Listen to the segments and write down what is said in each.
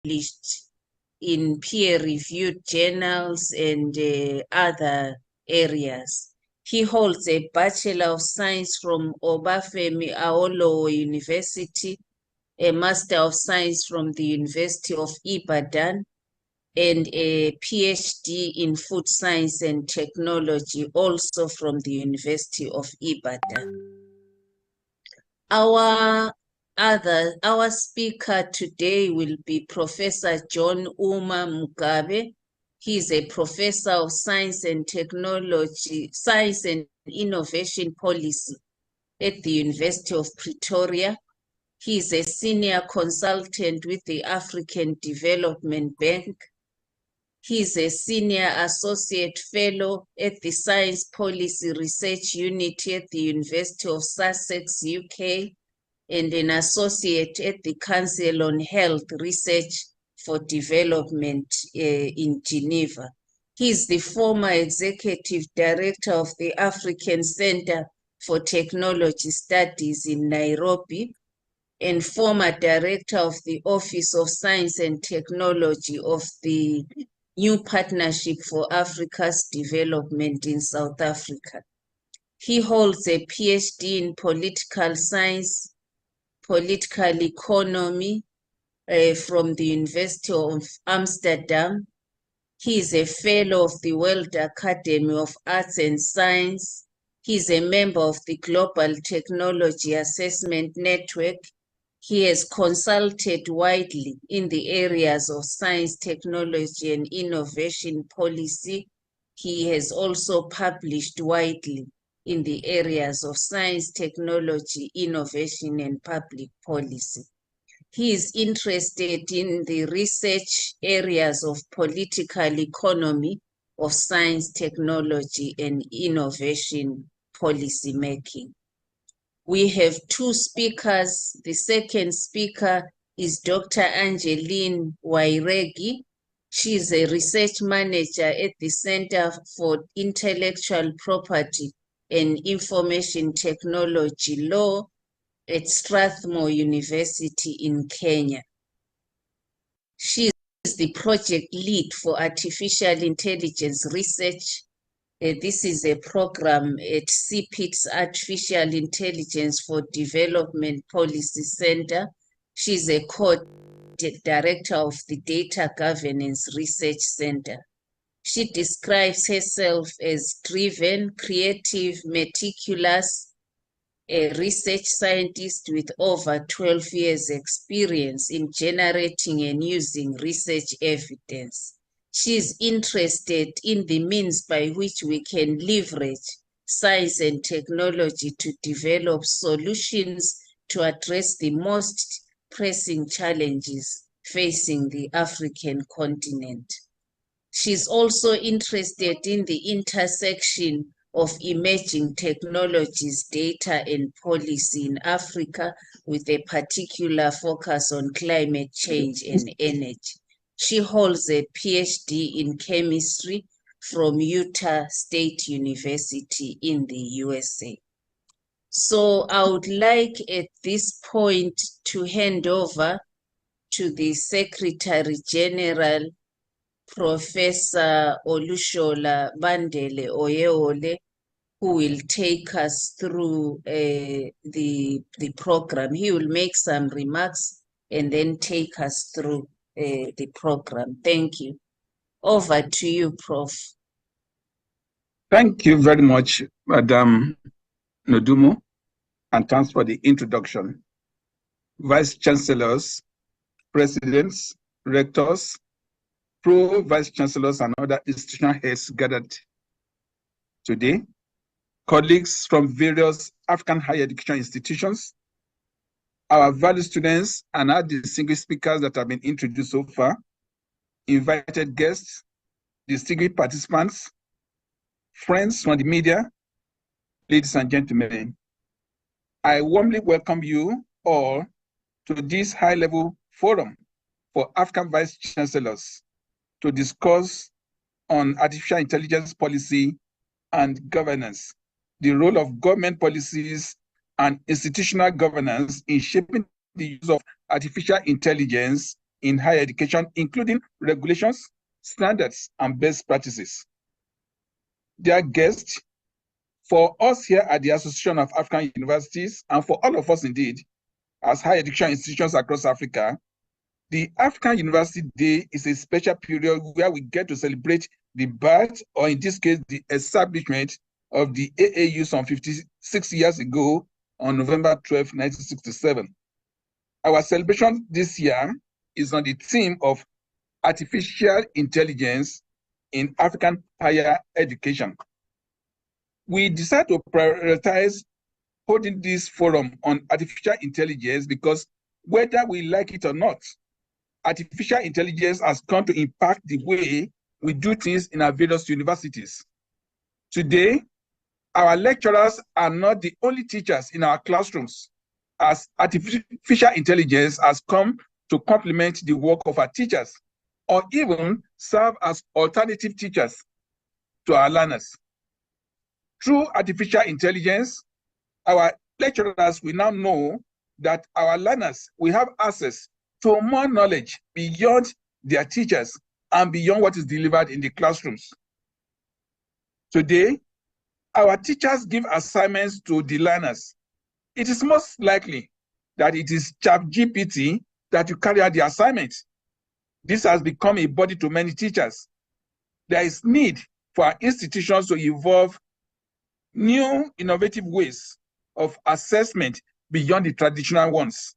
published in peer-reviewed journals and other areas. He holds a Bachelor of Science from Obafemi Awolowo University, a Master of Science from the University of Ibadan, and a PhD in Food Science and Technology, also from the University of Ibadan. Our speaker today will be Professor John Uma Mugabe. He is a professor of science and technology, science and innovation policy at the University of Pretoria. He is a senior consultant with the African Development Bank. He is a senior associate fellow at the Science Policy Research Unit at the University of Sussex, UK, and an associate at the Council on Health Research for Development in Geneva. He is the former executive director of the African Center for Technology Studies in Nairobi and former director of the Office of Science and Technology of the New Partnership for Africa's Development in South Africa. He holds a PhD in political science, political economy from the University of Amsterdam. He is a fellow of the World Academy of Arts and Science. He is a member of the Global Technology Assessment Network. He has consulted widely in the areas of science, technology, and innovation policy. He has also published widely in the areas of science, technology, innovation, and public policy. He is interested in the research areas of political economy, of science, technology, and innovation policy making. We have two speakers. The second speaker is Dr. Angeline Wairegi. She is a research manager at the Center for Intellectual Property and Information Technology Law at Strathmore University in Kenya. She is the project lead for artificial intelligence research. This is a program at CPIT's Artificial Intelligence for Development Policy Center. She's a co-director of the Data Governance Research Center. She describes herself as driven, creative, meticulous, a research scientist with over 12 years experience in generating and using research evidence. She is interested in the means by which we can leverage science and technology to develop solutions to address the most pressing challenges facing the African continent. She's also interested in the intersection of emerging technologies, data, and policy in Africa with a particular focus on climate change and energy. She holds a PhD in chemistry from Utah State University in the USA. So I would like at this point to hand over to the Secretary General, Professor Olushola Bandele Oyewole, who will take us through the program. He will make some remarks and then take us through the program. Thank you. Over to you, Prof. Thank you very much, Madam Nodumo, and thanks for the introduction. Vice Chancellors, Presidents, Rectors, Pro-Vice Chancellors, and other institutional heads gathered today, colleagues from various African higher education institutions, our valued students, and our distinguished speakers that have been introduced so far, invited guests, distinguished participants, friends from the media, ladies and gentlemen. I warmly welcome you all to this high-level forum for African Vice Chancellors to discuss on artificial intelligence policy and governance, the role of government policies and institutional governance in shaping the use of artificial intelligence in higher education, including regulations, standards, and best practices. Dear guests, for us here at the Association of African Universities, and for all of us indeed, as higher education institutions across Africa, the African University Day is a special period where we get to celebrate the birth, or in this case, the establishment of the AAU some 56 years ago on November 12, 1967. Our celebration this year is on the theme of artificial intelligence in African higher education. We decided to prioritize holding this forum on artificial intelligence because whether we like it or not, artificial intelligence has come to impact the way we do things in our various universities. Today, our lecturers are not the only teachers in our classrooms, as artificial intelligence has come to complement the work of our teachers, or even serve as alternative teachers to our learners. Through artificial intelligence, our lecturers will now know that our learners will have access to more knowledge beyond their teachers and beyond what is delivered in the classrooms. Today, our teachers give assignments to the learners. It is most likely that it is ChatGPT that will carry out the assignment. This has become a body to many teachers. There is need for our institutions to evolve new innovative ways of assessment beyond the traditional ones.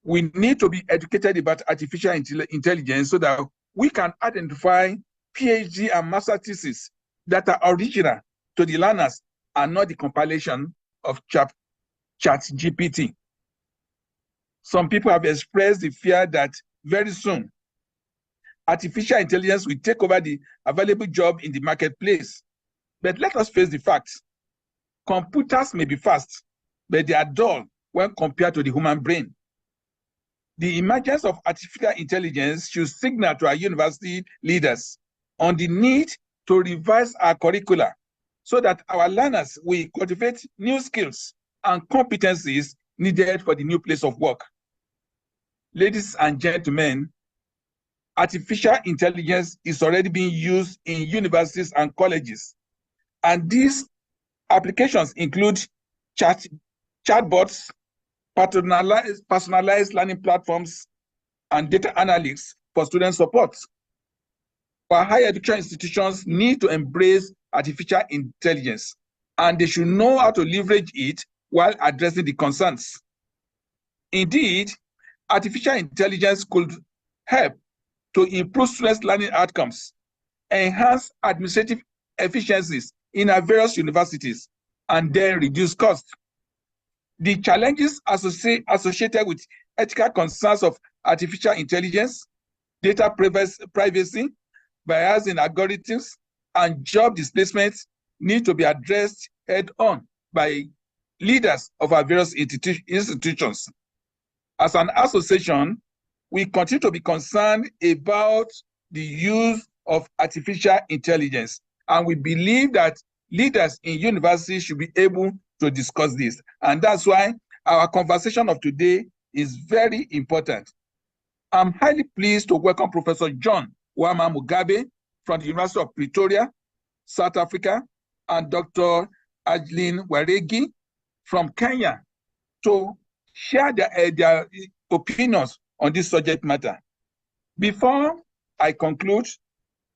We need to be educated about artificial intelligence so that we can identify PhD and master theses that are original to the learners and not the compilation of ChatGPT. Some people have expressed the fear that very soon, artificial intelligence will take over the available job in the marketplace. But let us face the facts. Computers may be fast, but they are dull when compared to the human brain. The emergence of artificial intelligence should signal to our university leaders on the need to revise our curricula so that our learners will cultivate new skills and competencies needed for the new place of work. Ladies and gentlemen, artificial intelligence is already being used in universities and colleges, and these applications include chatbots, personalized learning platforms, and data analytics for student support. Our higher education institutions need to embrace artificial intelligence, and they should know how to leverage it while addressing the concerns. Indeed, artificial intelligence could help to improve students' learning outcomes, enhance administrative efficiencies in our various universities, and then reduce costs. The challenges associated with ethical concerns of artificial intelligence, data privacy, bias in algorithms, and job displacement need to be addressed head-on by leaders of our various institutions. As an association, we continue to be concerned about the use of artificial intelligence, and we believe that leaders in universities should be able to discuss this. And that's why our conversation of today is very important. I'm highly pleased to welcome Professor John Uoma Mugabe from the University of Pretoria, South Africa, and Dr. Ajlin Waregi from Kenya to share their opinions on this subject matter. Before I conclude,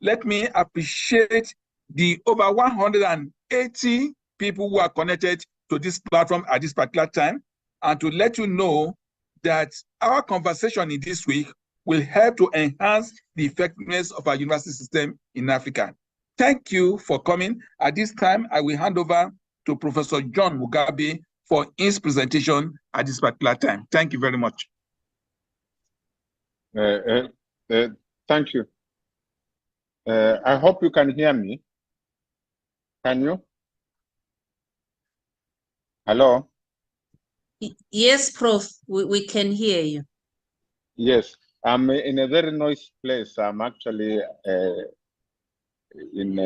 let me appreciate the over 180 people who are connected to this platform at this particular time, and to let you know that our conversation in this week will help to enhance the effectiveness of our university system in Africa. Thank you for coming. At this time, I will hand over to Professor John Mugabe for his presentation at this particular time. Thank you very much. Thank you. I hope you can hear me. Can you? Hello? Yes, Prof. We can hear you. Yes, I'm in a very noisy place. I'm actually in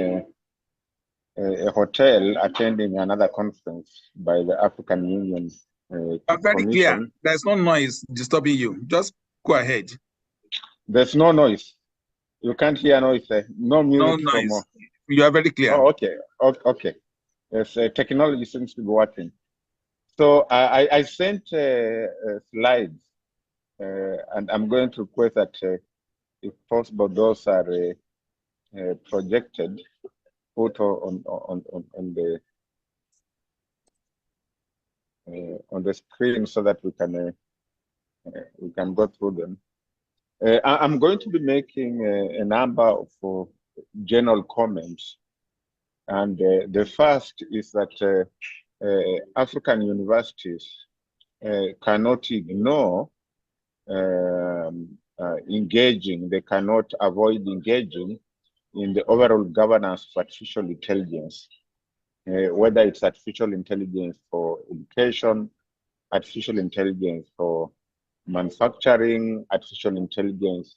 a hotel attending another conference by the African Union Very clear. There's no noise disturbing you. Just go ahead. There's no noise. You can't hear noise. No music No from. noise. You are very clear. Oh, okay. Okay. Yes, technology seems to be working. So I sent slides, and I'm going to request that, if possible, those are projected, put on the screen so that we can go through them. I'm going to be making a number of general comments, and the first is that African universities cannot ignore engaging, they cannot avoid engaging in the overall governance of artificial intelligence, whether it's artificial intelligence for education, artificial intelligence for manufacturing, artificial intelligence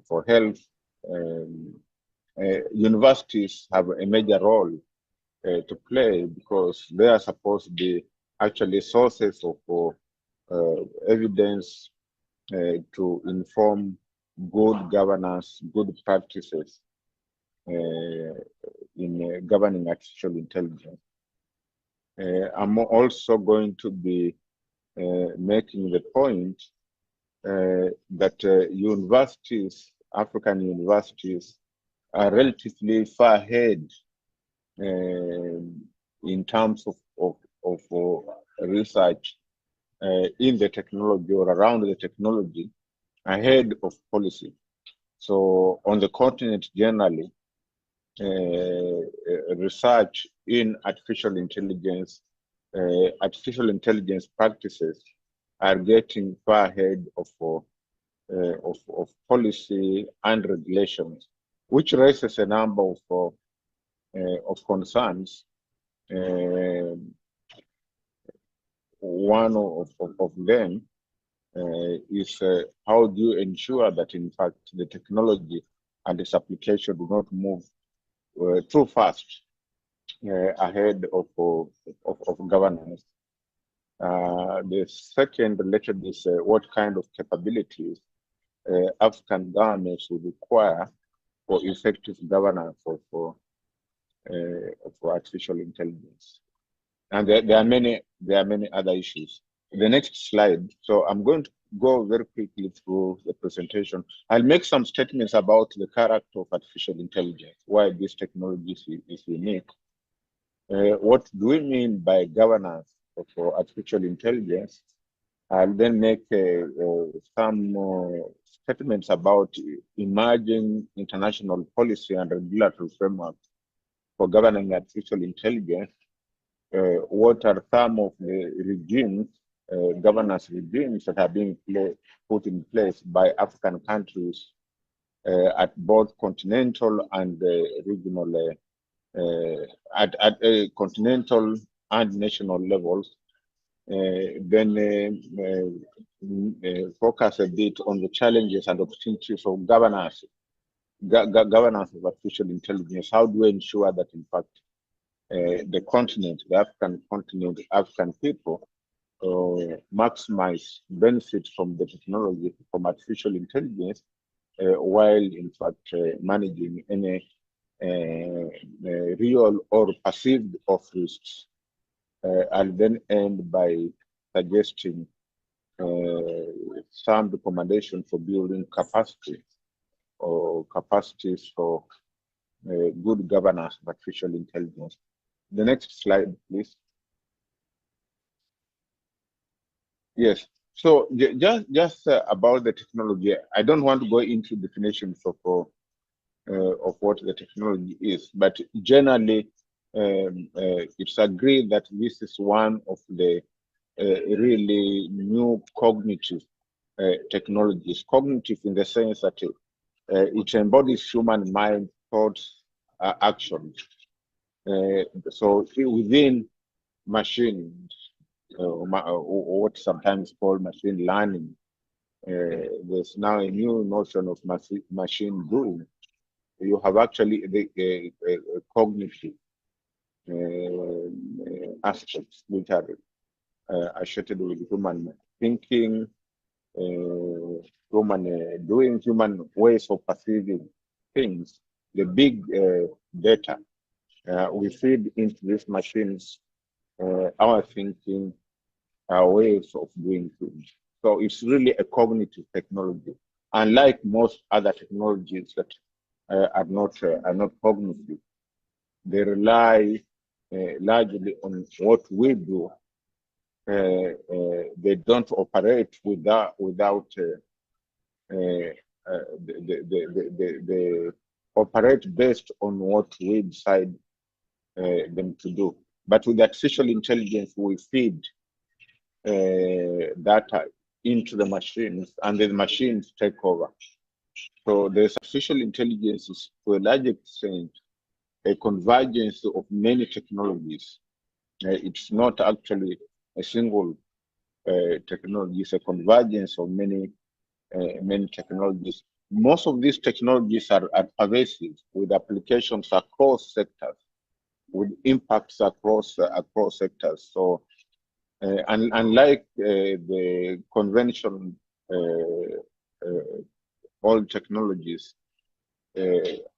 for health. Universities have a major role to play because they are supposed to be actually sources of evidence to inform good governance, good practices in governing artificial intelligence. I'm also going to be making the point that universities, African universities, are relatively far ahead in terms of research in the technology or around the technology, ahead of policy. So on the continent generally, research in artificial intelligence practices are getting far ahead of policy and regulations, which raises a number of concerns. One of them is how do you ensure that, in fact, the technology and its application do not move too fast ahead of governance. The second related is what kind of capabilities African governments will require for effective governance of artificial intelligence. And there are many other issues. The next slide. So I'm going to go very quickly through the presentation. I'll make some statements about the character of artificial intelligence, why this technology is unique. What do we mean by governance for artificial intelligence? I'll then make some statements about emerging international policy and regulatory framework for governing artificial intelligence. What are some of the regimes, governance regimes that are being put in place by African countries at both continental and regional, at continental and national levels. Then focus a bit on the challenges and opportunities of governance of artificial intelligence. How do we ensure that, in fact, the continent, the African continent, African people maximize benefit from the technology, from artificial intelligence, while in fact managing any real or perceived of risks. I'll then end by suggesting some recommendation for building capacity or capacities for good governance of artificial intelligence. The next slide, please. Yes. So just about the technology, I don't want to go into definitions of what the technology is, but generally, it's agreed that this is one of the really new cognitive technologies. Cognitive in the sense that it embodies human mind, thoughts, actions. So within machines, what sometimes called machine learning, there's now a new notion of machine doing. You have actually the cognitive aspects which are associated with human thinking, doing human ways of perceiving things, the big data. We feed into these machines our thinking, our ways of doing things. So it's really a cognitive technology, unlike most other technologies that are not cognitive. They rely largely on what we do. They don't operate without they operate based on what we decide them to do. But with artificial intelligence, we feed data into the machines, and the machines take over. So the artificial intelligence is, to a large extent, a convergence of many technologies. It's not actually a single technology; it's a convergence of many technologies. Most of these technologies are pervasive, with applications across sectors, with impacts across sectors. So, unlike the conventional old technologies,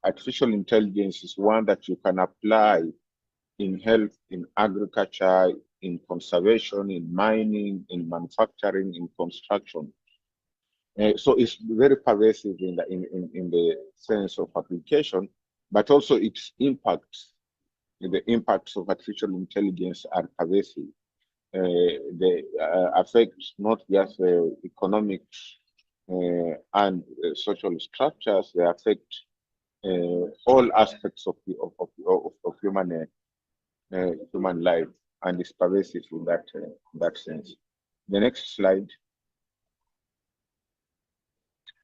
artificial intelligence is one that you can apply in health, in agriculture, in conservation, in mining, in manufacturing, in construction. So it's very pervasive in the sense of application, but also its impacts. The impacts of artificial intelligence are pervasive. They affect not just economic and social structures. They affect all aspects of human human life, and is pervasive in that sense. The next slide.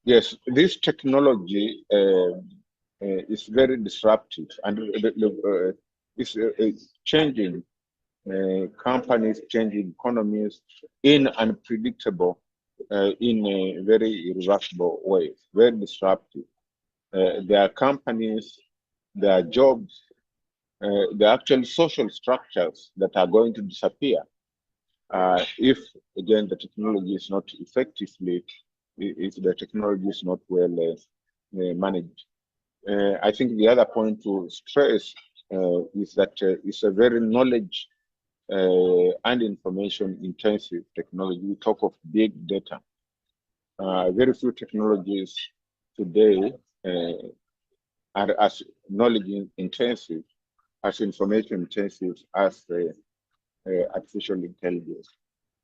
Yes, this technology is very disruptive, and it's changing companies, changing economies in unpredictable, in a very irreversible ways, very disruptive. There are companies, there are jobs, there are actually social structures that are going to disappear if, again, the technology is not effectively, if the technology is not well managed. I think the other point to stress is that it's a very knowledge and information intensive technology. We talk of big data. Very few technologies today are as knowledge intensive, as information intensive as artificial intelligence.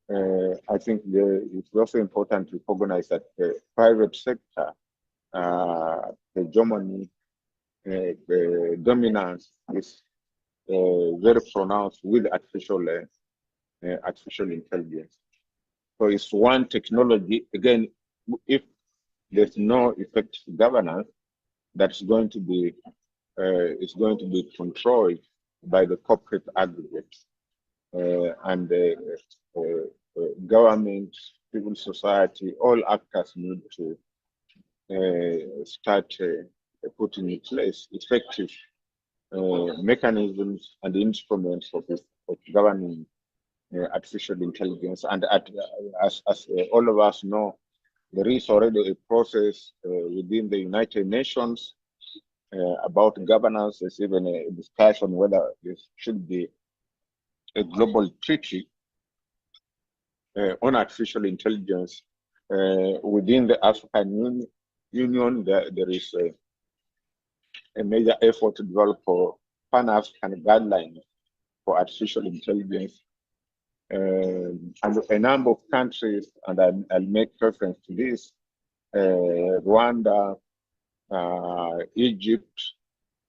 I think it's also important to recognize that the private sector, the Germany, the dominance is very pronounced with artificial intelligence. So it's one technology. Again, if there's no effective governance, that's going to be controlled by the corporate aggregates and government, civil society, all actors need to start putting in place effective mechanisms and instruments of governing artificial intelligence. And as all of us know, there is already a process within the United Nations about governance. There's even a discussion whether this should be a global treaty on artificial intelligence. Within the African Union, there is a major effort to develop Pan-African guidelines for artificial intelligence. And a number of countries, and I'll make reference to this, Rwanda, Egypt,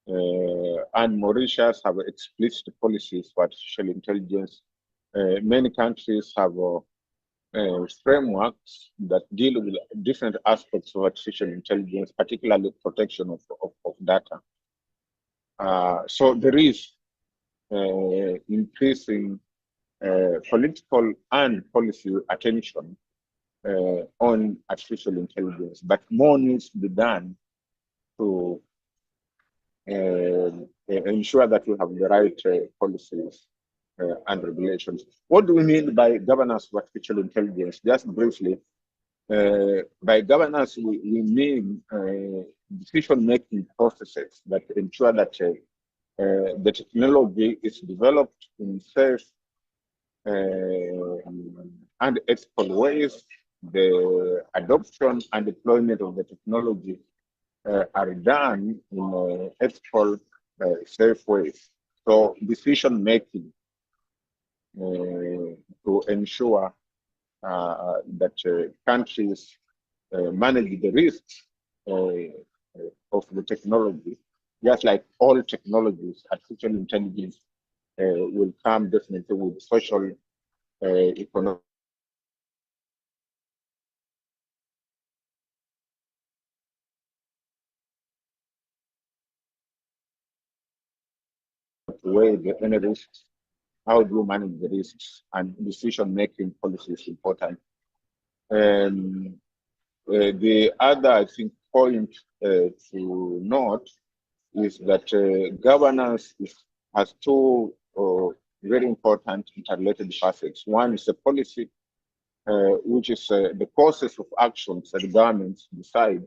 and Mauritius have explicit policies for artificial intelligence. Many countries have frameworks that deal with different aspects of artificial intelligence, particularly protection of data. So there is increasing political and policy attention on artificial intelligence, but more needs to be done to ensure that we have the right policies and regulations. What do we mean by governance of artificial intelligence? Just briefly, By governance, we mean decision-making processes that ensure that the technology is developed in safe and ethical ways. The adoption and deployment of the technology are done in ethical, safe ways. So decision-making to ensure that countries manage the risks of the technology, just like all technologies, artificial intelligence will come definitely with social, economic way, any risks, how do you manage the risks, and decision-making policy is important. The other, I think, point to note is that governance has two very important interrelated facets. One is the policy, which is the process of actions that governments decide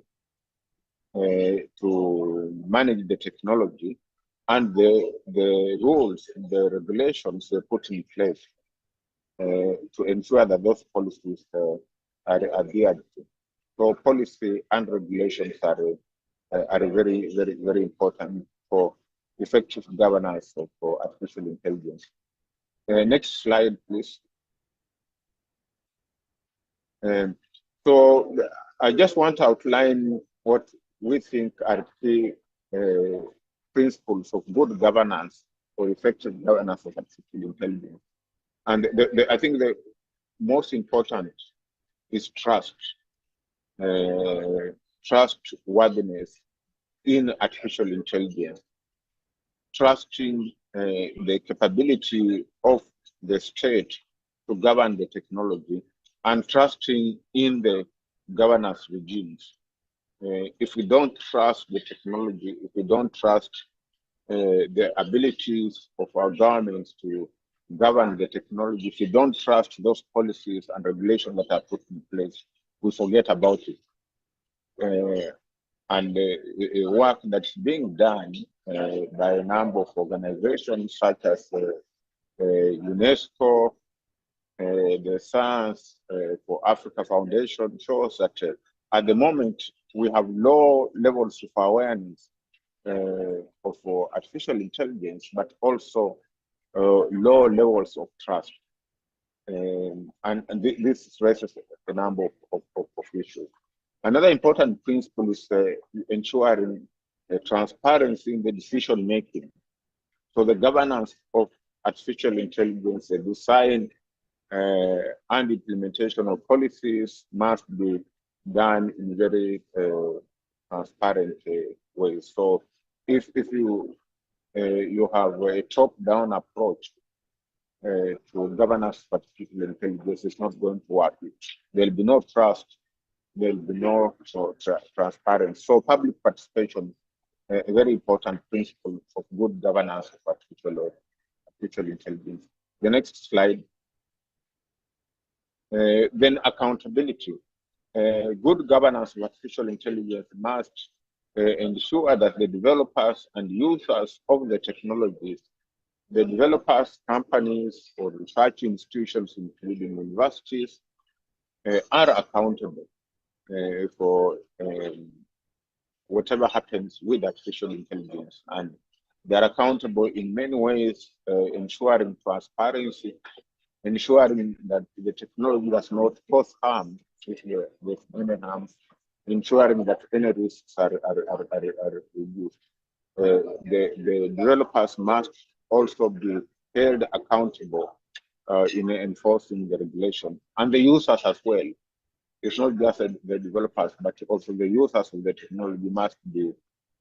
to manage the technology, and the rules, the regulations they put in place to ensure that those policies are adhered to. So policy and regulations are very, very, very important for effective governance of artificial intelligence. Next slide, please. So I just want to outline what we think are key principles of good governance or effective governance of artificial intelligence. And I think the most important is trust, trustworthiness in artificial intelligence, trusting the capability of the state to govern the technology, and trusting in the governance regimes. If we don't trust the technology, if we don't trust the abilities of our governments to govern the technology, if we don't trust those policies and regulations that are put in place, we forget about it. And the work that's being done by a number of organizations such as UNESCO, the Science for Africa Foundation shows that at the moment we have low levels of awareness of artificial intelligence, but also low levels of trust. And this raises a number of issues. Another important principle is ensuring transparency in the decision making. So the governance of artificial intelligence, the design and implementation of policies must be done in very transparent ways. So if you have a top-down approach to governance of artificial intelligence, it's not going to work. There'll be no trust. There'll be no transparency. So public participation, a very important principle of good governance of artificial intelligence. The next slide. Then accountability. Good governance of artificial intelligence must ensure that the developers and users of the technologies, the developers, companies, or research institutions, including universities, are accountable for whatever happens with artificial intelligence. And they're accountable in many ways, ensuring transparency, ensuring that the technology does not cause harm with any harm, ensuring that any risks are reduced. The developers must also be held accountable in enforcing the regulation, and the users as well. It's not just the developers, but also the users of the technology must be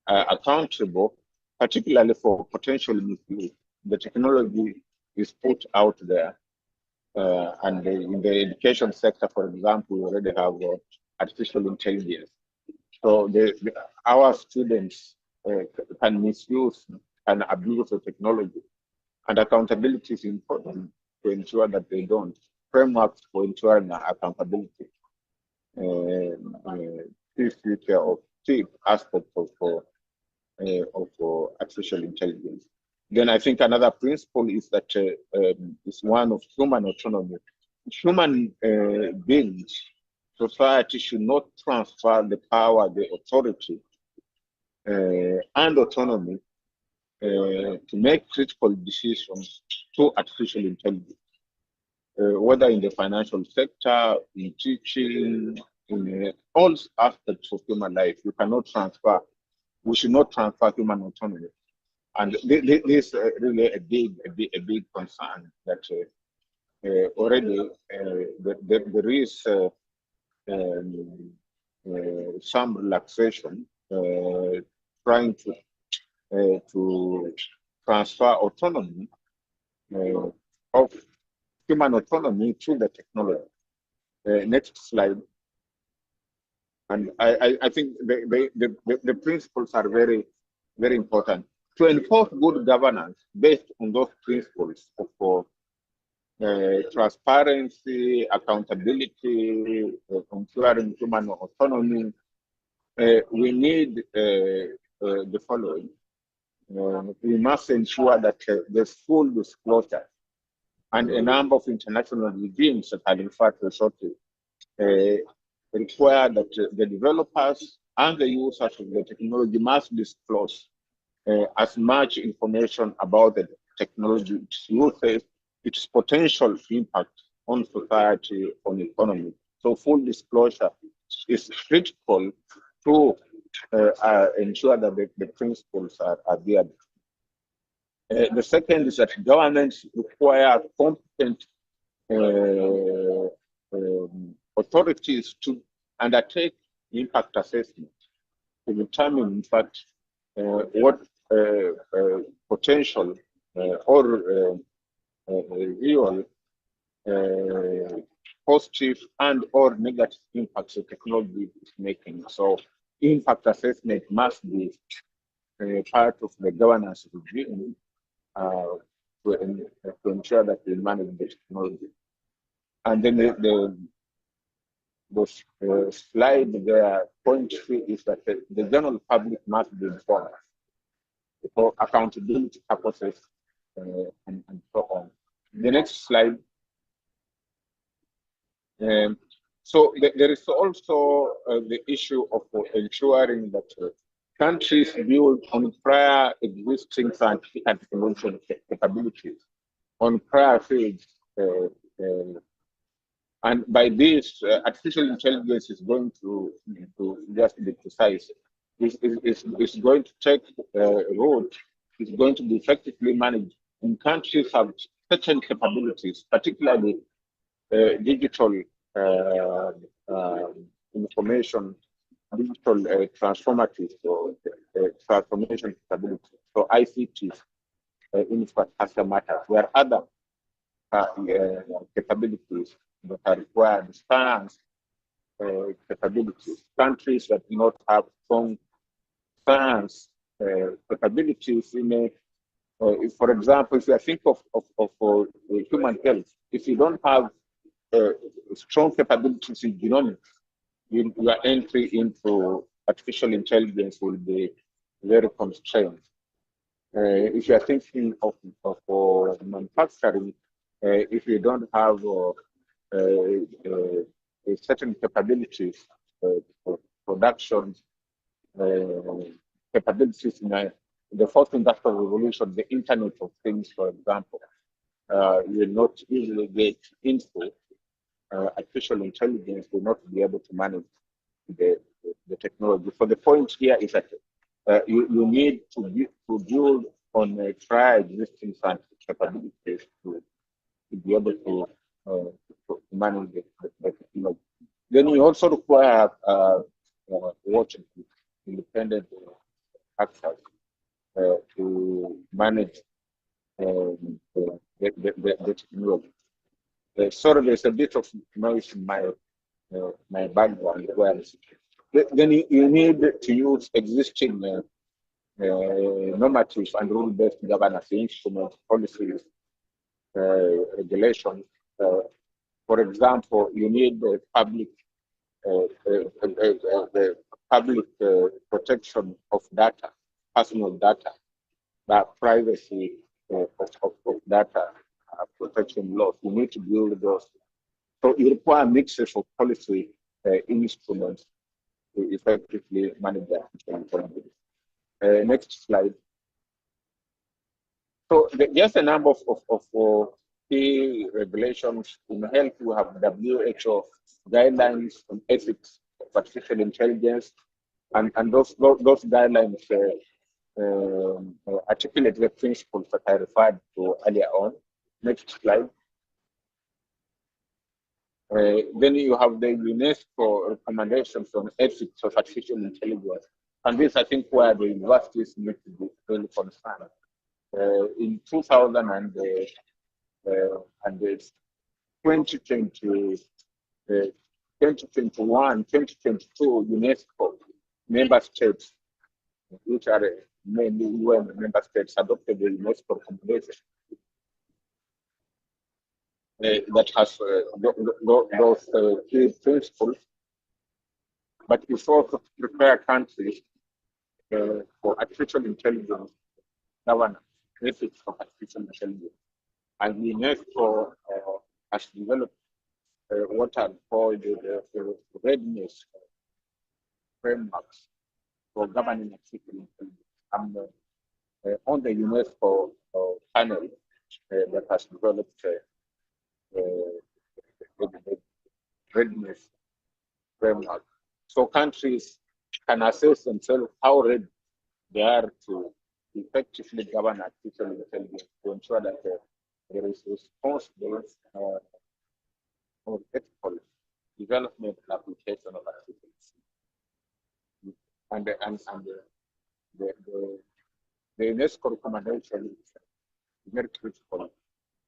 accountable, particularly for potential misuse. The technology is put out there. And in the education sector, for example, we already have artificial intelligence. So our students can misuse and abuse the technology. And accountability is important to ensure that they don't. Frameworks for ensuring accountability. key feature of key aspect of artificial intelligence. Then I think another principle is that is one of human autonomy. Human beings, society should not transfer the power, the authority, and autonomy to make critical decisions to artificial intelligence, whether in the financial sector, in teaching, in all aspects of human life. You cannot transfer. We should not transfer human autonomy. And this is really a big concern that already there is some relaxation trying to transfer autonomy of human autonomy to the technology. Next slide. And I think the principles are very, very important. To enforce good governance based on those principles of transparency, accountability, ensuring human autonomy, we need the following. We must ensure that there's full disclosure, and a number of international regimes that are referred to shortly require that the developers and the users of the technology must disclose as much information about the technology, its uses, its potential impact on society, on economy. So full disclosure is critical to ensure that the principles are adhered. The second is that governments require competent authorities to undertake impact assessment to determine, in fact, what potential or real positive and or negative impacts the technology is making. So impact assessment must be part of the governance regime to ensure that we manage the technology. And then the slide there, point 3, is that the general public must be informed for accountability purposes and so on. The next slide. So there is also the issue of ensuring that countries build on prior existing scientific and technological capabilities on prior fields. And by this, artificial intelligence is going to just be precise, is going to take root, is going to be effectively managed in countries have certain capabilities, particularly digital information, digital transformative transformation capabilities. So ICT infrastructure matters, where other capabilities that are required, science capabilities. Countries that do not have strong science capabilities in a, for example, if you think of human health, if you don't have strong capabilities in genomics, your entry into artificial intelligence will be very constrained. If you are thinking of manufacturing, if you don't have certain capabilities for production, capabilities in the fourth industrial revolution, the Internet of Things, for example, you will not easily get into artificial intelligence, will not be able to manage the technology. So the point here is that you need to build on prior existing scientific capabilities to be able to manage the technology. Then you also require watching independent actors to manage the technology. Sorry, there's a bit of noise in my background. Then you need to use existing normative and rule-based governance instruments, policies, regulations. For example, you need public the public protection of data, personal data, but privacy of data protection laws. You need to build those. So you require a mix of policy instruments to effectively manage that. Next slide. So just a number of key regulations in health. We have WHO guidelines on ethics of artificial intelligence, and those guidelines articulate the principles that I referred to earlier on. Next slide. Then you have the UNESCO recommendations on ethics of artificial intelligence, and this I think where the universities need to be really concerned. In 2021, 2022, UNESCO member states, which are mainly UN member states, adopted the UNESCO recommendation that has those key principles, but it's also to prepare countries for artificial intelligence governance, ethics of artificial intelligence. And UNESCO has developed what are called the readiness frameworks for governing artificial intelligence. I'm on the UNESCO panel that has developed the readiness framework. So countries can assess themselves how ready they are to effectively govern artificial intelligence to ensure that there is responsible or ethical development and application of artificial intelligence. And the UNESCO recommendation is very critical.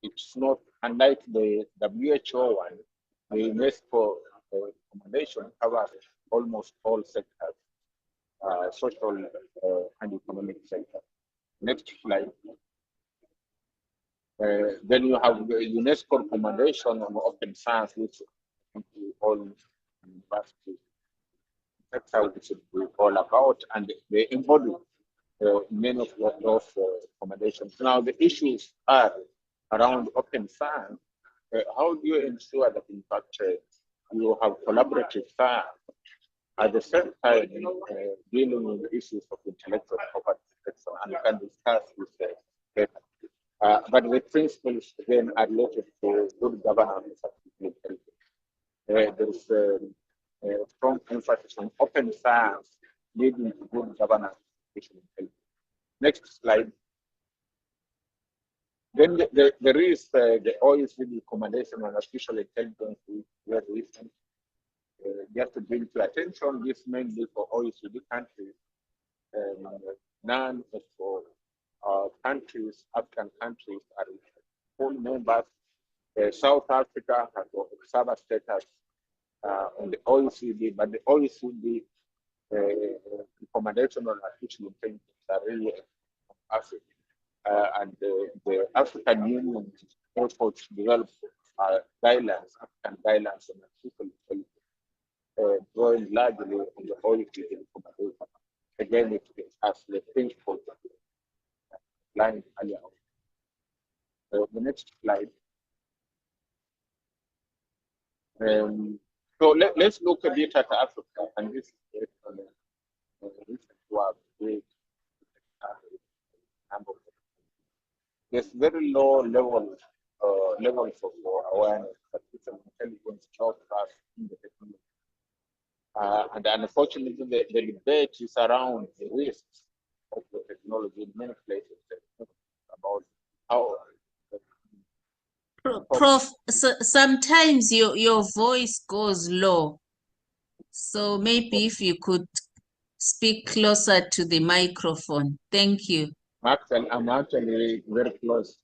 It's not unlike the WHO one. The UNESCO recommendation covers almost all sectors, social and economic sector. Next slide. Then you have the UNESCO recommendation on open science, which all universities sector which is all about, and they embody many of those recommendations. Now the issues are around open science. How do you ensure that in fact you have collaborative science at the same time dealing with issues of intellectual property protection, and you can discuss this better. But the principles again are related to good governance. There is a strong emphasis on open science leading to good governance. Next slide. Then there is the OECD recommendation on artificial intelligence, very recent. Just to bring to attention, this mainly for OECD countries. None of countries, African countries, are full members. South Africa has observer status on the OECD, but the OECD recommendation on artificial intelligence are really Africa. And the African Union efforts to develop guidelines, African guidelines on artificial intelligence, drawing largely on the OECD recommendation. Again, it has the principle line earlier on. The next slide. So let's look a bit at Africa, and this is recent work with there's very low levels of awareness that artificial intelligence helps us in the technology. And unfortunately, the debate is around the risks of the technology in many places about how. Prof, so sometimes your voice goes low. So maybe if you could speak closer to the microphone. Thank you. I'm actually very close.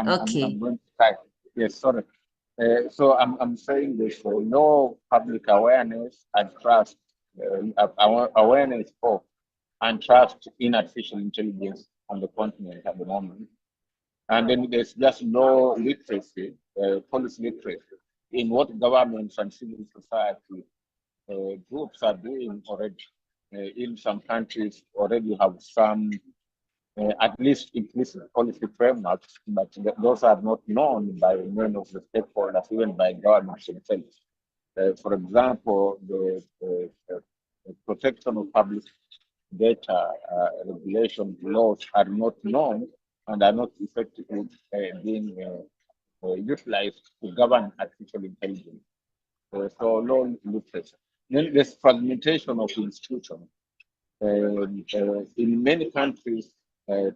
Okay. I'm going to type. Yes, sorry. So I'm saying this for no public awareness and trust, awareness of and trust in artificial intelligence on the continent at the moment. And then there's just no literacy, policy literacy in what governments and civil society groups are doing already. In some countries, already have some at least implicit policy frameworks, but those are not known by many of the stakeholders, even by governments themselves. For example, the protection of public data regulation laws are not known and are not effectively being utilized to govern artificial intelligence. So law literacy. Then there's fragmentation of institutions. In many countries,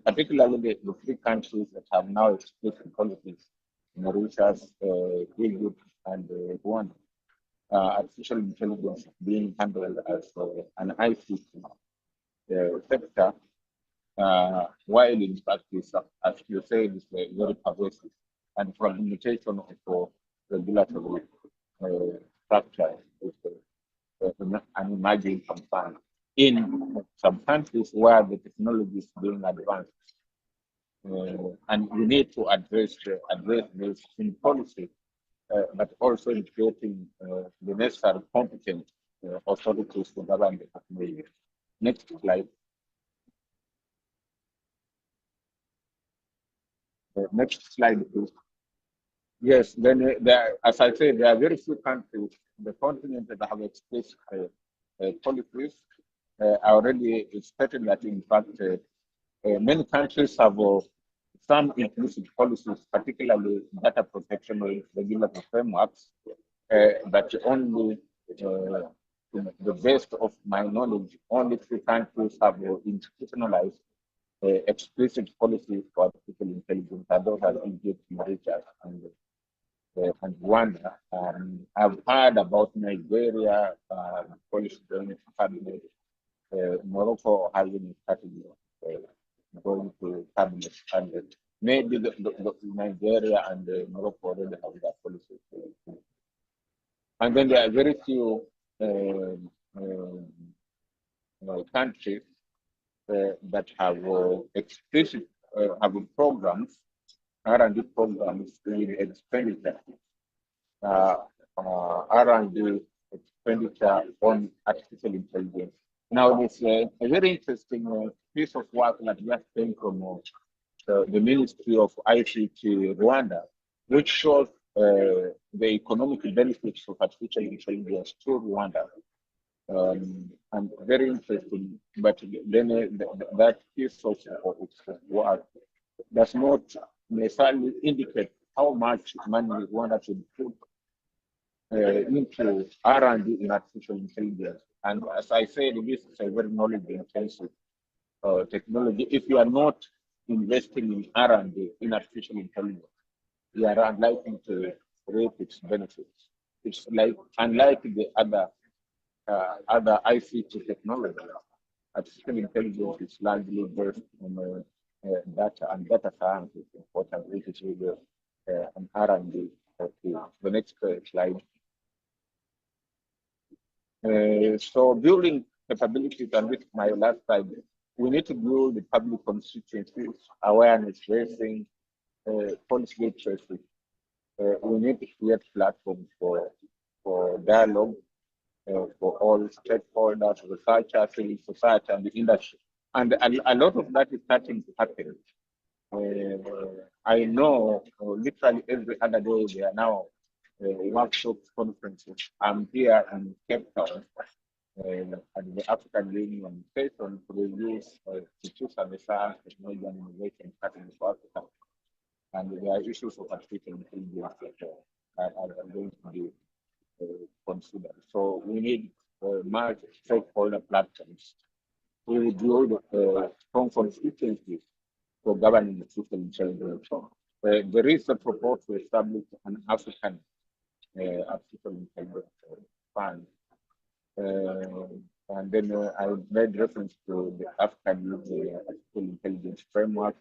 particularly the three countries that have now explicit policies, Mauritius, Egypt, and Rwanda, artificial intelligence being handled as an ICT sector, while in practice, as you say, is very pervasive and fragmentation of regulatory structure is an emerging concern in some countries where the technology is being advanced. And we need to address this in policy, but also in creating the necessary competent authorities to govern the technology. Next slide. Next slide, please. Yes, then as I said, there are very few countries, the continent that have explicit policies. I already stated that, in fact, many countries have some implicit policies, particularly data protection regulatory frameworks, but only, to the best of my knowledge, only few countries have institutionalized explicit policies for artificial intelligence, and those are Egypt, Mauritius, and Rwanda. I've heard about Nigeria, policy cabinet, Morocco having started going to cabinet, and maybe the Nigeria and Morocco already have that policy. And then there are very few countries that have explicit have programs, R&D programs with expenditure, R&D expenditure on artificial intelligence. Now, there's a very interesting piece of work that just came from the Ministry of ICT Rwanda, which shows the economic benefits of artificial intelligence to Rwanda. And very interesting, but then that piece of work does not necessarily indicate how much money Rwanda should put into R&D in artificial intelligence. And as I said, this is a very knowledge-intensive technology. If you are not investing in R&D in artificial intelligence, you are unlikely to reap its benefits. It's like, unlike the other ICT technology, artificial intelligence is largely based on data, and data science is important, which is really an R&D field. The next slide. So building capabilities, and this is my last slide, we need to build the public constituencies, awareness raising, policy literacy. We need to create platforms for dialogue for all stakeholders, researchers, civil society, and the industry. And a lot of that is starting to happen. I know literally every other day there are now workshops, conferences. I'm here in Cape Town at the African Union session to review institutions and science, technology, and innovation starting for Africa. And there are issues of artificial intelligence that are going to be considered. So we need multi-stakeholder platforms to build strong constituencies for governing artificial intelligence. There is a proposal to establish an African artificial intelligence fund. And then I made reference to the African artificial intelligence framework.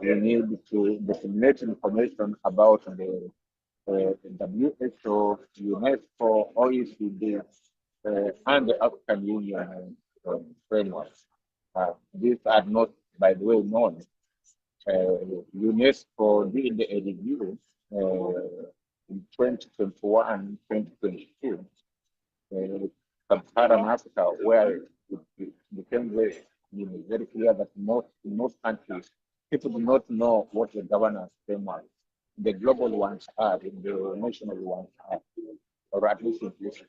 We need to disseminate information about the WHO, UNESCO, OECD, and the African Union frameworks. These are not, by the way, known. UNESCO did a review in 2021, 2022, sub-Saharan Africa, where it became very clear that in most countries, people do not know what the governance framework, the global ones are, the national ones are, or at least implicit.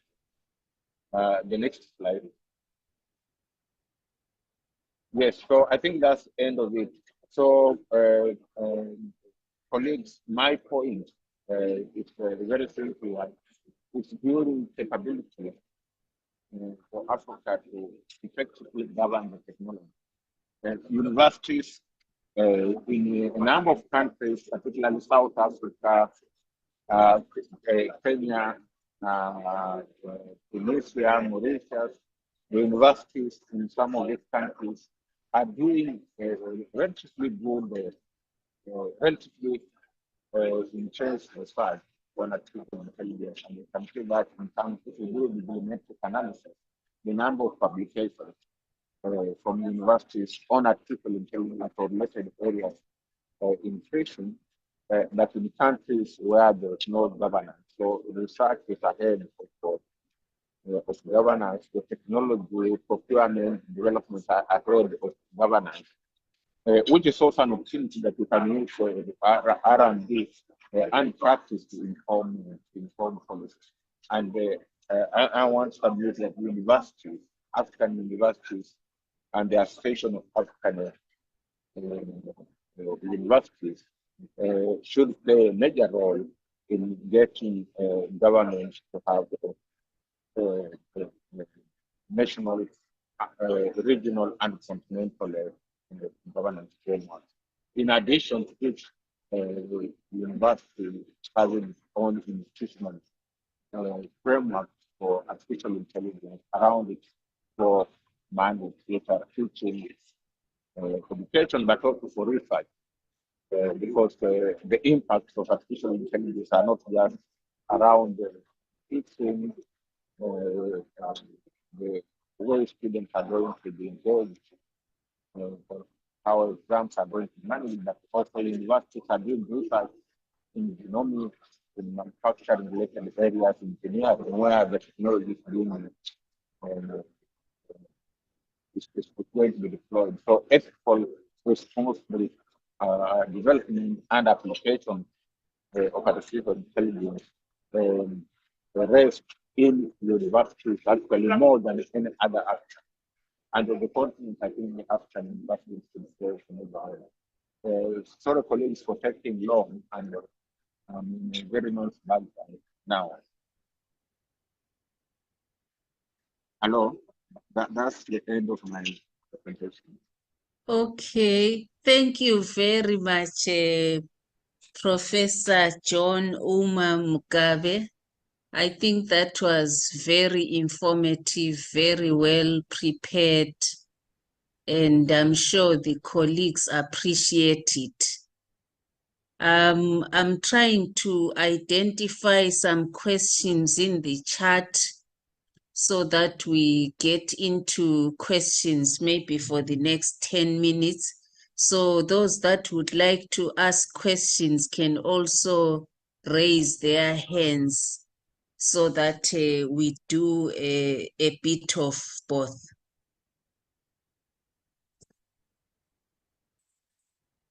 The next slide. Yes, so I think that's the end of it. So, colleagues, my point is very simple. It's building capability for Africa to effectively govern the technology. Universities in a number of countries, particularly South Africa, Kenya, Tunisia, Mauritius, the universities in some of these countries are doing relatively good, relatively intense research on artificial intelligence, and you can see that in terms, if you do the volumetric analysis, the number of publications from universities on artificial intelligence or related areas increasing, that in countries where there's no governance. So research is ahead of governance, the technology, procurement, development are ahead of governance, which is also an opportunity that we can use for R&D and practice to inform policy. And I want to use that universities, African universities, and the Association of African universities should play a major role in getting governments to have national, regional, and continental governance framework. In addition to which, the university has its own institutional framework for artificial intelligence around it for managed data, teaching, education, but also for research. Because the impacts of artificial intelligence are not just around teaching, the way students are going to be engaged, how exams are going to be managed, but also universities are doing research in genomics, in manufacturing related areas, engineering, where the technology is being is going to be deployed. So ethical, responsible development and application of artificial intelligence rest in universities actually more than any other action. And the continent, I think the African universities to the sorry, colleagues, for taking long and very much bad now. Hello, that's the end of my presentation. Okay, thank you very much, Professor John Uma Mugabe. I think that was very informative, very well prepared, and I'm sure the colleagues appreciate it. I'm trying to identify some questions in the chat so that we get into questions maybe for the next 10 minutes. So those that would like to ask questions can also raise their hands so that we do a bit of both.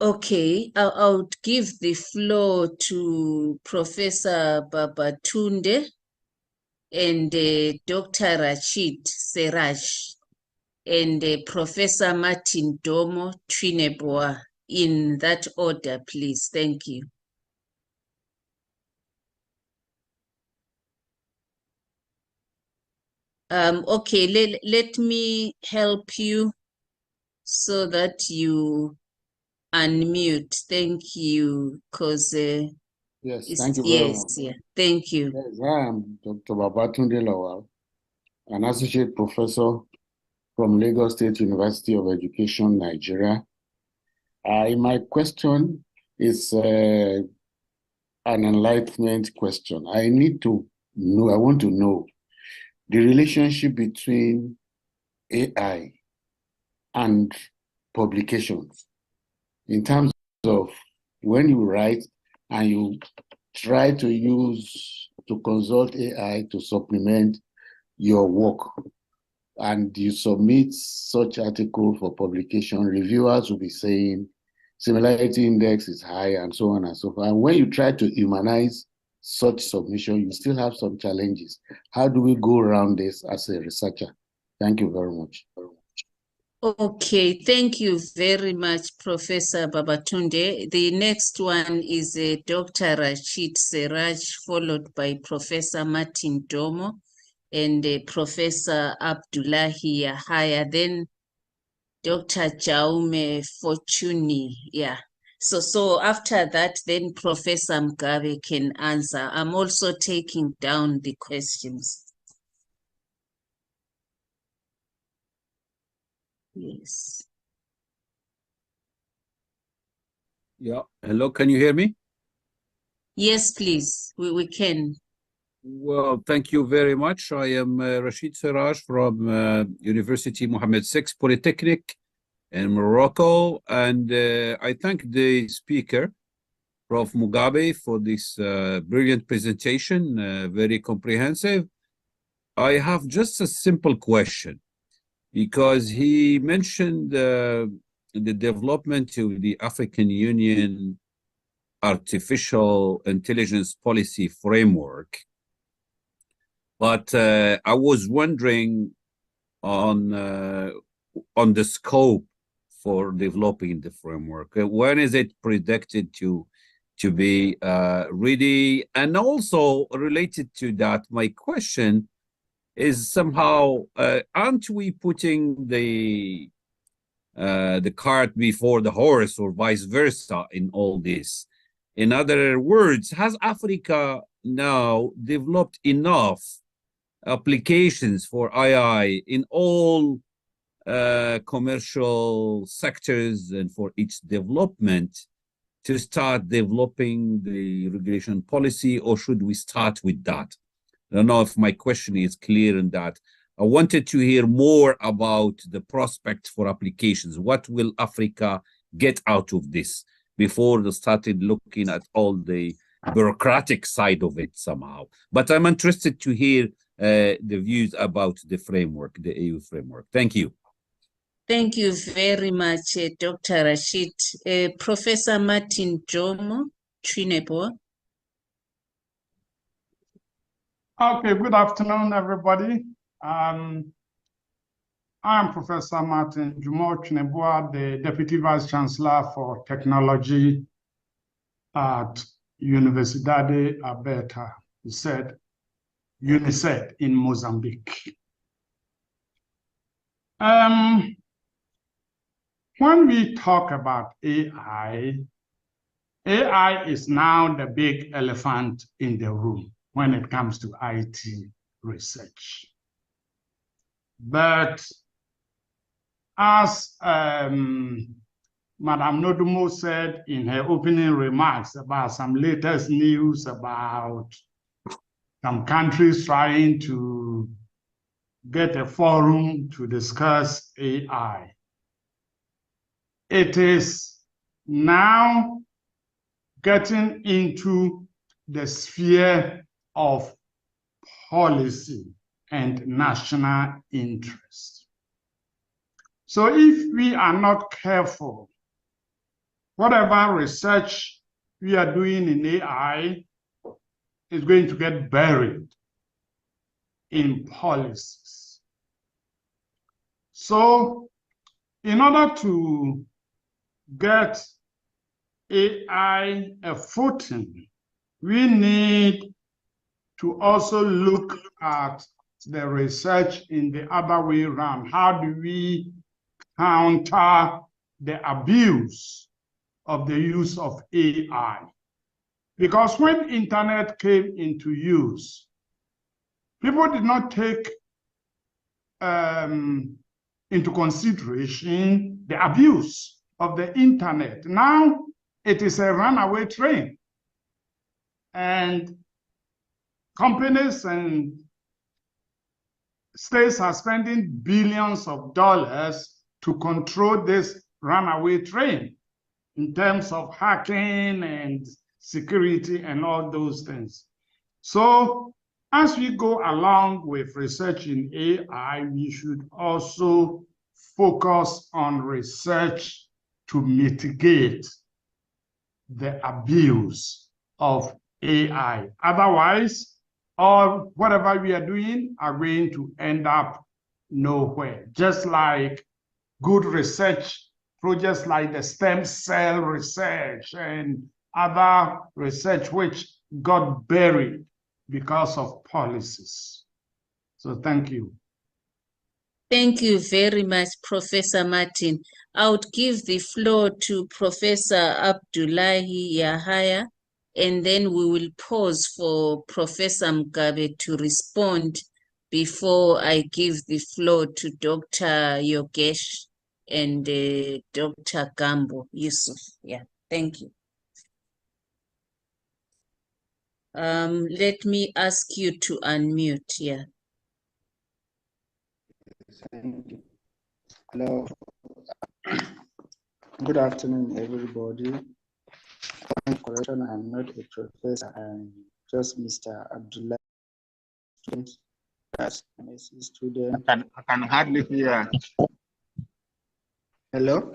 Okay, I would give the floor to Professor Babatunde and Dr. Rachid Seraj and Professor Martin Domo Trineboa in that order, please. Thank you. Okay, let me help you so that you unmute. Thank you, because yes, thank you very much. Yeah, thank you. Yes, I am Dr. Babatunde Lawal, an associate professor from Lagos State University of Education, Nigeria. My question is an enlightenment question. I want to know the relationship between AI and publications in terms of when you write and you try to consult AI to supplement your work and you submit such article for publication, reviewers will be saying similarity index is high and so on and so forth. And when you try to humanize such submission, you still have some challenges. How do we go around this as a researcher? Thank you very much. Okay, thank you very much, Professor Babatunde. The next one is Dr. Rashid Seraj, followed by Professor Martin Domo and Professor Abdullahi Yahaya, then Dr. Jaume Fortuny. Yeah. So after that, then Professor Mugabe can answer. I'm also taking down the questions. Yes. Yeah. Hello, can you hear me? Yes, please. We can. Well, thank you very much. I am Rashid Siraj from University Mohammed VI Polytechnic in Morocco. And I thank the speaker, Prof. Mugabe, for this brilliant presentation, very comprehensive. I have just a simple question, because he mentioned the development of the African Union artificial intelligence policy framework. But I was wondering on the scope for developing the framework. When is it predicted to be ready? And also related to that, my question is somehow, aren't we putting the cart before the horse, or vice versa, in all this? In other words, has Africa now developed enough applications for AI in all commercial sectors and for its development to start developing the regulation policy, or should we start with that? I don't know if my question is clear in that. I wanted to hear more about the prospect for applications. What will Africa get out of this before they started looking at all the bureaucratic side of it somehow? But I'm interested to hear the views about the framework, the AU framework. Thank you. Thank you very much, Dr. Rashid. Professor Martin Jomo Chinebo. Okay, good afternoon, everybody. I am Professor Martin Jumo Chinebua, the Deputy Vice Chancellor for Technology at Universidade Aberta, UNICED in Mozambique. When we talk about AI is now the big elephant in the room when it comes to IT research. But as Madame Nodumo said in her opening remarks about some latest news about some countries trying to get a forum to discuss AI, it is now getting into the sphere of policy and national interest. So if we are not careful, whatever research we are doing in AI is going to get buried in policies. So in order to get AI a footing, we need to also look at the research in the other way around. How do we counter the abuse of the use of AI? Because when internet came into use, people did not take into consideration the abuse of the internet. Now it is a runaway train, and companies and states are spending billions of dollars to control this runaway train in terms of hacking and security and all those things. So As we go along with research in AI, we should also focus on research to mitigate the abuse of AI. Otherwise, all whatever we are doing are going to end up nowhere. Just like good research projects like the stem cell research and other research which got buried because of policies. So thank you. Thank you very much, Professor Martin. I would give the floor to Professor Abdullahi Yahaya, and then we will pause for Professor Mugabe to respond before I give the floor to Dr. Yogesh and Dr. Gambo Yusuf. Yeah, thank you. Let me ask you to unmute, yeah. Thank you. Hello. Good afternoon, everybody. Correction, I'm not a professor. I'm just Mr. Abdullah. Student. I can hardly hear. Hello?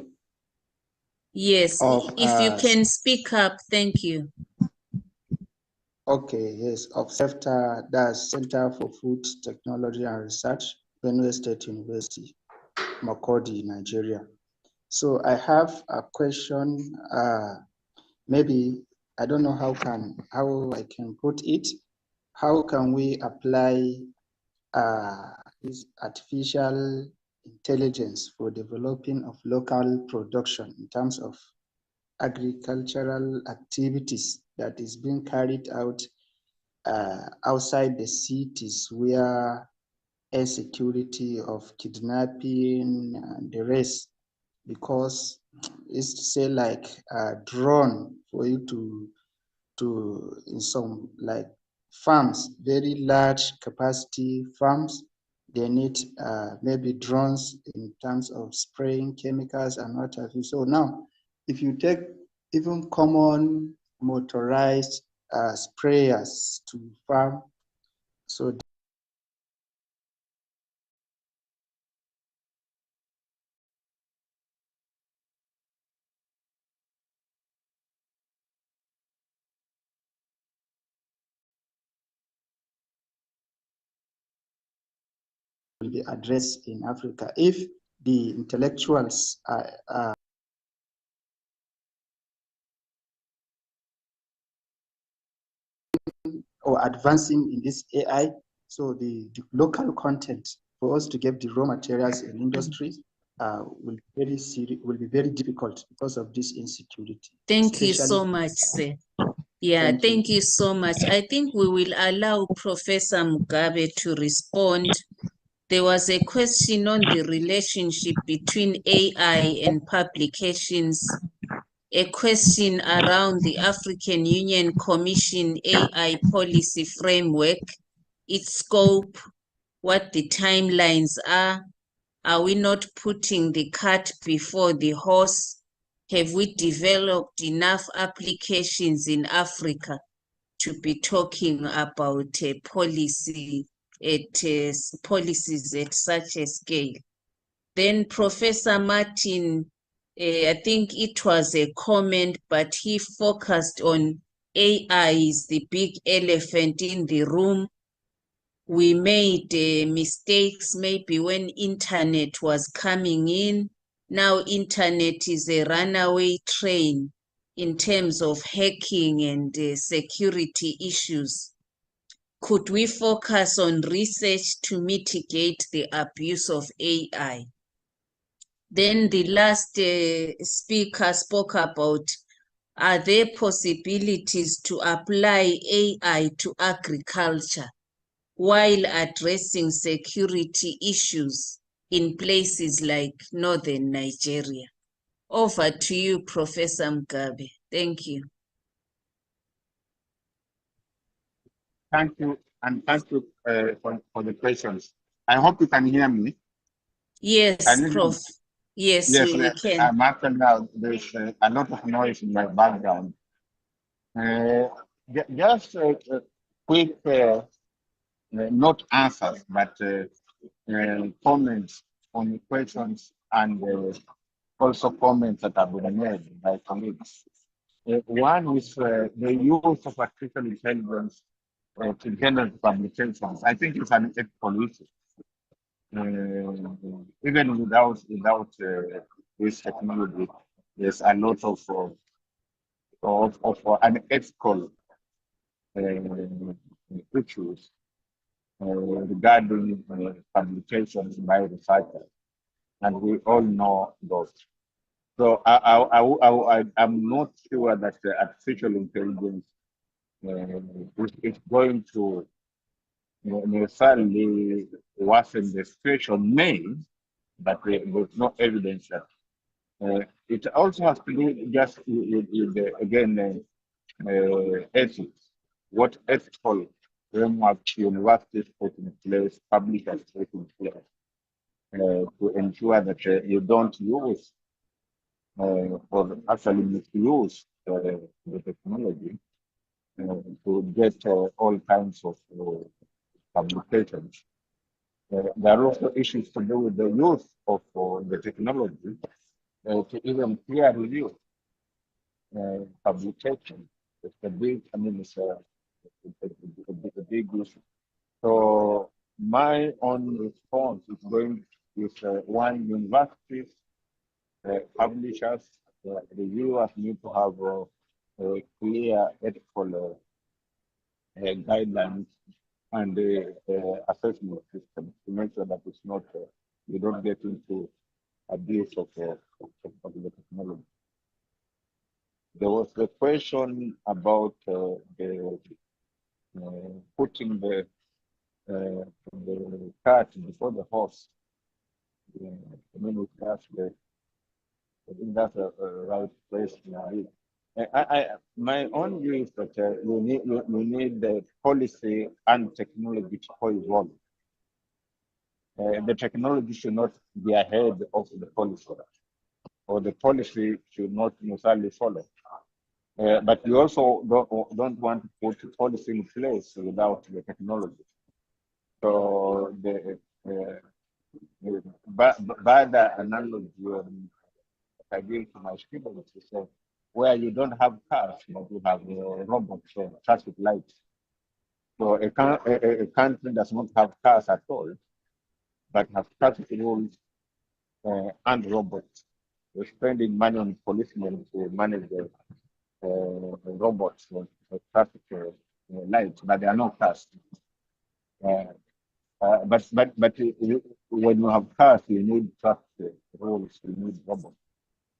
Yes, if you can speak up, thank you. Okay, yes, of CEFTA, that's Center for Food Technology and Research, Benue State University, Makurdi, Nigeria. So I have a question, maybe, I don't know how I can put it. How can we apply this artificial intelligence for developing of local production in terms of agricultural activities that is being carried out outside the cities where insecurity of kidnapping and the rest, because it's to say like a drone for you to in some like farms, very large capacity farms, they need maybe drones in terms of spraying chemicals and what have you. So now, if you take even common motorized sprayers to farm, so will be addressed in Africa if the intellectuals or advancing in this AI, so the local content for us to get the raw materials in industries will be very difficult because of this insecurity. Thank you so much, sir. Yeah, thank you so much. I think we will allow Professor Mugabe to respond. There was a question on the relationship between AI and publications, a question around the African Union Commission AI policy framework, its scope, what the timelines are. Are we not putting the cart before the horse? Have we developed enough applications in Africa to be talking about policies at such a scale? Then Professor Martin, I think it was a comment, but he focused on AI is the big elephant in the room. We made mistakes maybe when internet was coming in. Now internet is a runaway train in terms of hacking and security issues. Could we focus on research to mitigate the abuse of AI? Then the last speaker spoke about, are there possibilities to apply AI to agriculture while addressing security issues in places like northern Nigeria? Over to you, Professor Mugabe. Thank you. Thank you, and thank you for the questions. I hope you can hear me. Yes, Prof. Yes, we can. I'm actually now, there's a lot of noise in my background. Just a quick not answers, but comments on questions and also comments that have been made by colleagues. One is the use of artificial intelligence to generate publications. I think it's an ethical issue. Even without this technology, there's a lot of unethical issues regarding publications by researchers, and we all know those. So I'm not sure that the artificial intelligence is going to necessarily worsen the situation, may, but there's no evidence that. It also has to do just with again, ethics. What ethical framework universities put in place, publishers put in place to ensure that you don't use or actually misuse the technology to get all kinds of publications. There are also issues to do with the use of the technology to even peer review publication. It's a big, I mean, it's a big issue. So my own response is going with one, universities, publishers, reviewers need to have a clear ethical guidelines and assessment system to make sure that it's not, you don't get into abuse of the technology. There was the question about the putting the cart before the horse. I mean, I think that's a right place to be. My own view is that we need the policy and technology to co-evolve. The technology should not be ahead of the policy, or the policy should not necessarily follow. But we also don't want to put policy in place without the technology. So by the analogy I give to my students, is where you don't have cars, but you have robots or traffic lights. So a country does not have cars at all, but has traffic rules and robots. We're spending money on policemen to manage the robots or traffic lights, but there are no cars. But when you have cars, you need traffic rules, you need robots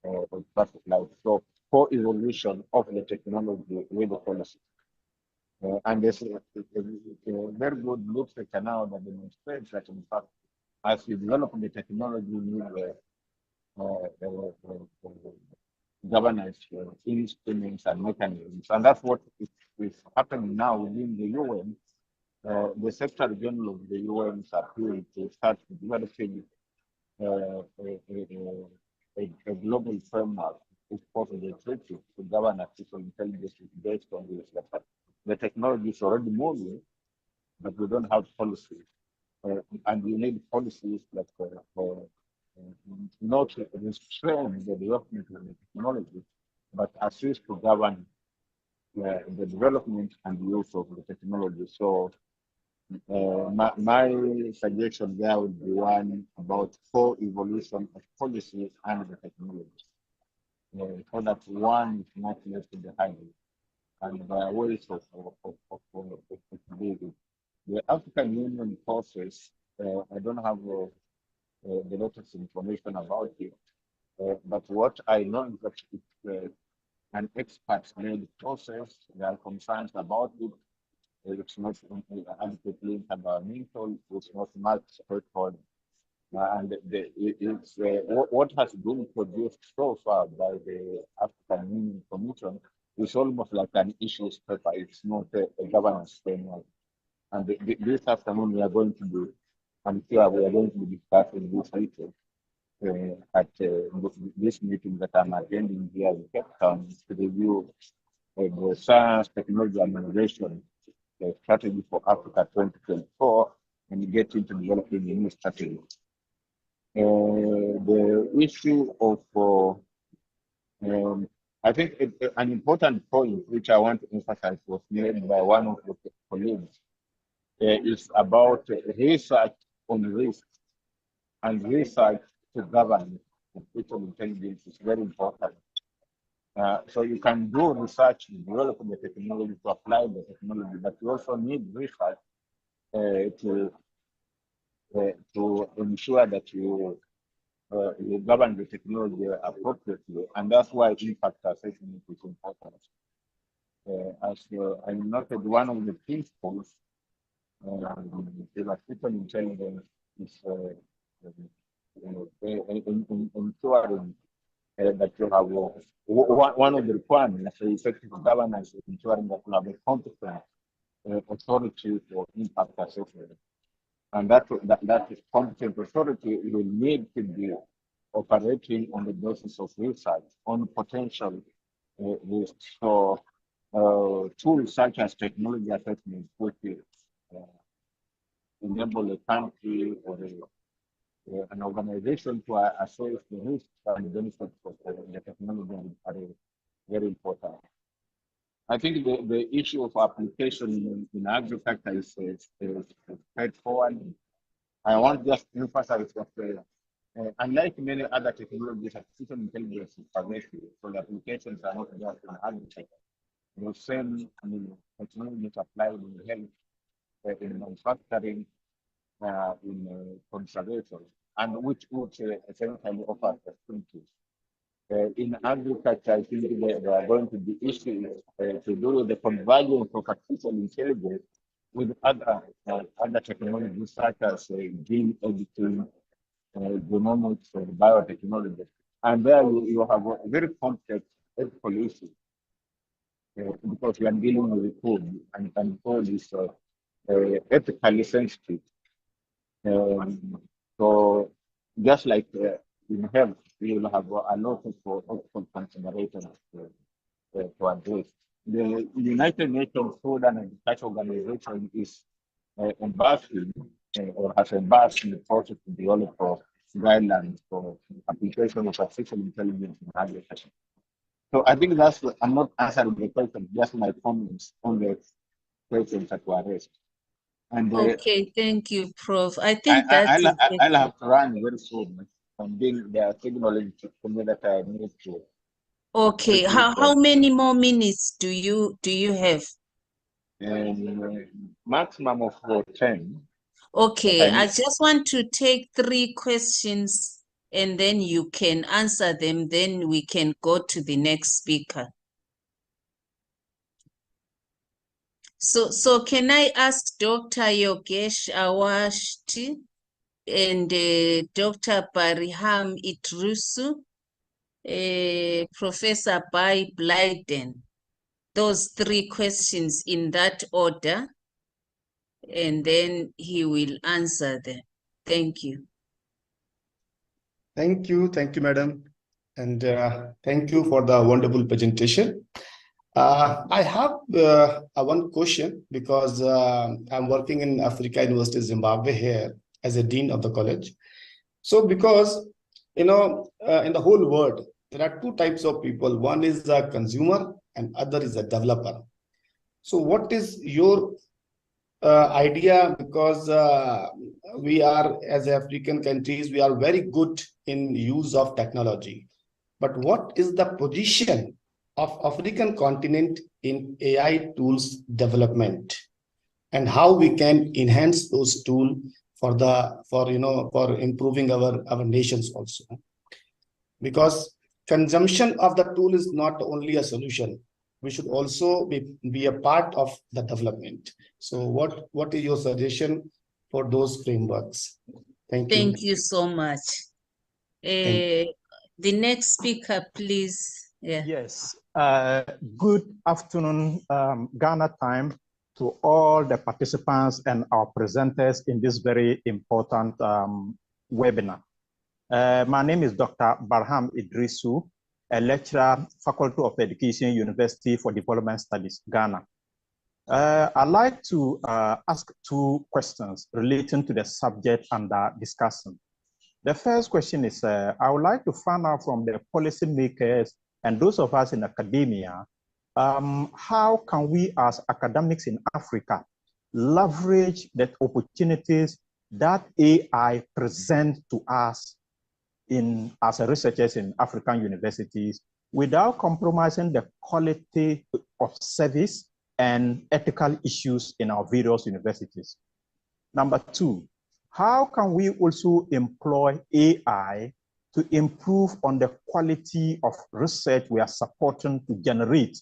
or traffic lights. So co-evolution of the technology with the policy. And there's a very good literature now that demonstrates that, in fact, as you develop the technology, you need governance instruments and mechanisms. And that's what is happening now within the UN. The Secretary General of the UN is appealing to start developing a global framework, if possible, treaty to govern artificial intelligence based on this. The technology is already moving, but we don't have policies. And we need policies that not restrain the development of the technology, but assist to govern the development and use of the technology. So my suggestion there would be one about co-evolution of policy and the technology, so that one is not left behind. And there are ways of doing it. The African Union process, I don't have the lot of information about it, but what I know is that it's an expert-led process. There are concerns about it. It's not adequately environmental. It's not much straightforward. And it's what has been produced so far by the African Union Commission is almost like an issues paper. It's not a governance framework. And this afternoon we are going to do, I'm sure we are going to be discussing this later at this meeting that I'm attending here in Cape Town to review the science, technology, and innovation strategy for Africa 2024 and get into developing a new strategy. The issue of, I think an important point which I want to emphasize was made by one of the colleagues is about research on risk and research to govern artificial intelligence is very important. So you can do research, develop the technology to apply the technology, but you also need research to ensure that you govern the technology appropriately, and that's why impact assessment is important. As I noted, one of the principles in artificial intelligence is ensuring that you have one of the requirements for effective governance is ensuring that you have a competent authority for impact assessment. And that competent authority will need to be operating on the basis of research on potential risks. So tools such as technology assessment would enable a country or an organization to assess the risks and benefits of the technology are very important. I think the issue of application in agriculture is straightforward. I want just to emphasize that unlike many other technologies, artificial intelligence is pervasive, so the applications are not just in agriculture. The same technologies applied in health, in manufacturing, in conservation, and which essentially offer opportunities. In agriculture, I think there are going to be issues to do with the convergence of artificial intelligence with other technologies such as gene editing, genomics, and biotechnology. And there you have a very complex ethical issue because you are dealing with code, and code is ethically sensitive. So just like in health, we will have a lot of ethical considerations to address. The United Nations Food and Agriculture Organization is embarking or has embarked in the process to develop guidelines for application of artificial intelligence in agriculture. So I think that's, I'm not answering the question, just my comments on the questions that were raised. And okay, thank you, Prof. I think I'll have to run very soon. They are signaling to me that I need to. Okay, how many more minutes do you have? Maximum of 10. Okay, I just want to take 3 questions and then you can answer them, then we can go to the next speaker. So can I ask Dr. Yogesh Awashti and Dr. Barham Idrisu, Professor Bai Blyden, those 3 questions in that order, and then he will answer them. Thank you. Thank you, madam. And thank you for the wonderful presentation. I have one question because I'm working in Africa University, Zimbabwe here as a dean of the college. So because, in the whole world, there are 2 types of people. One is a consumer and other is a developer. So what is your idea? Because we are, as African countries, we are very good in use of technology. But what is the position of African continent in AI tools development, and how we can enhance those tools for improving our nations also? Because consumption of the tool is not only a solution, we should also be a part of the development. So what is your suggestion for those frameworks? Thank you. Thank you so much. The next speaker, please. Yeah. Yes. Good afternoon, Ghana time, to all the participants and our presenters in this very important webinar. My name is Dr. Barham Idrisu, a lecturer, Faculty of Education, University for Development Studies, Ghana. I'd like to ask two questions relating to the subject under discussion. The first question is, I would like to find out from the policymakers and those of us in academia, how can we as academics in Africa leverage the opportunities that AI presents to us as researchers in African universities without compromising the quality of service and ethical issues in our various universities? Number two, how can we also employ AI to improve on the quality of research we are supporting to generate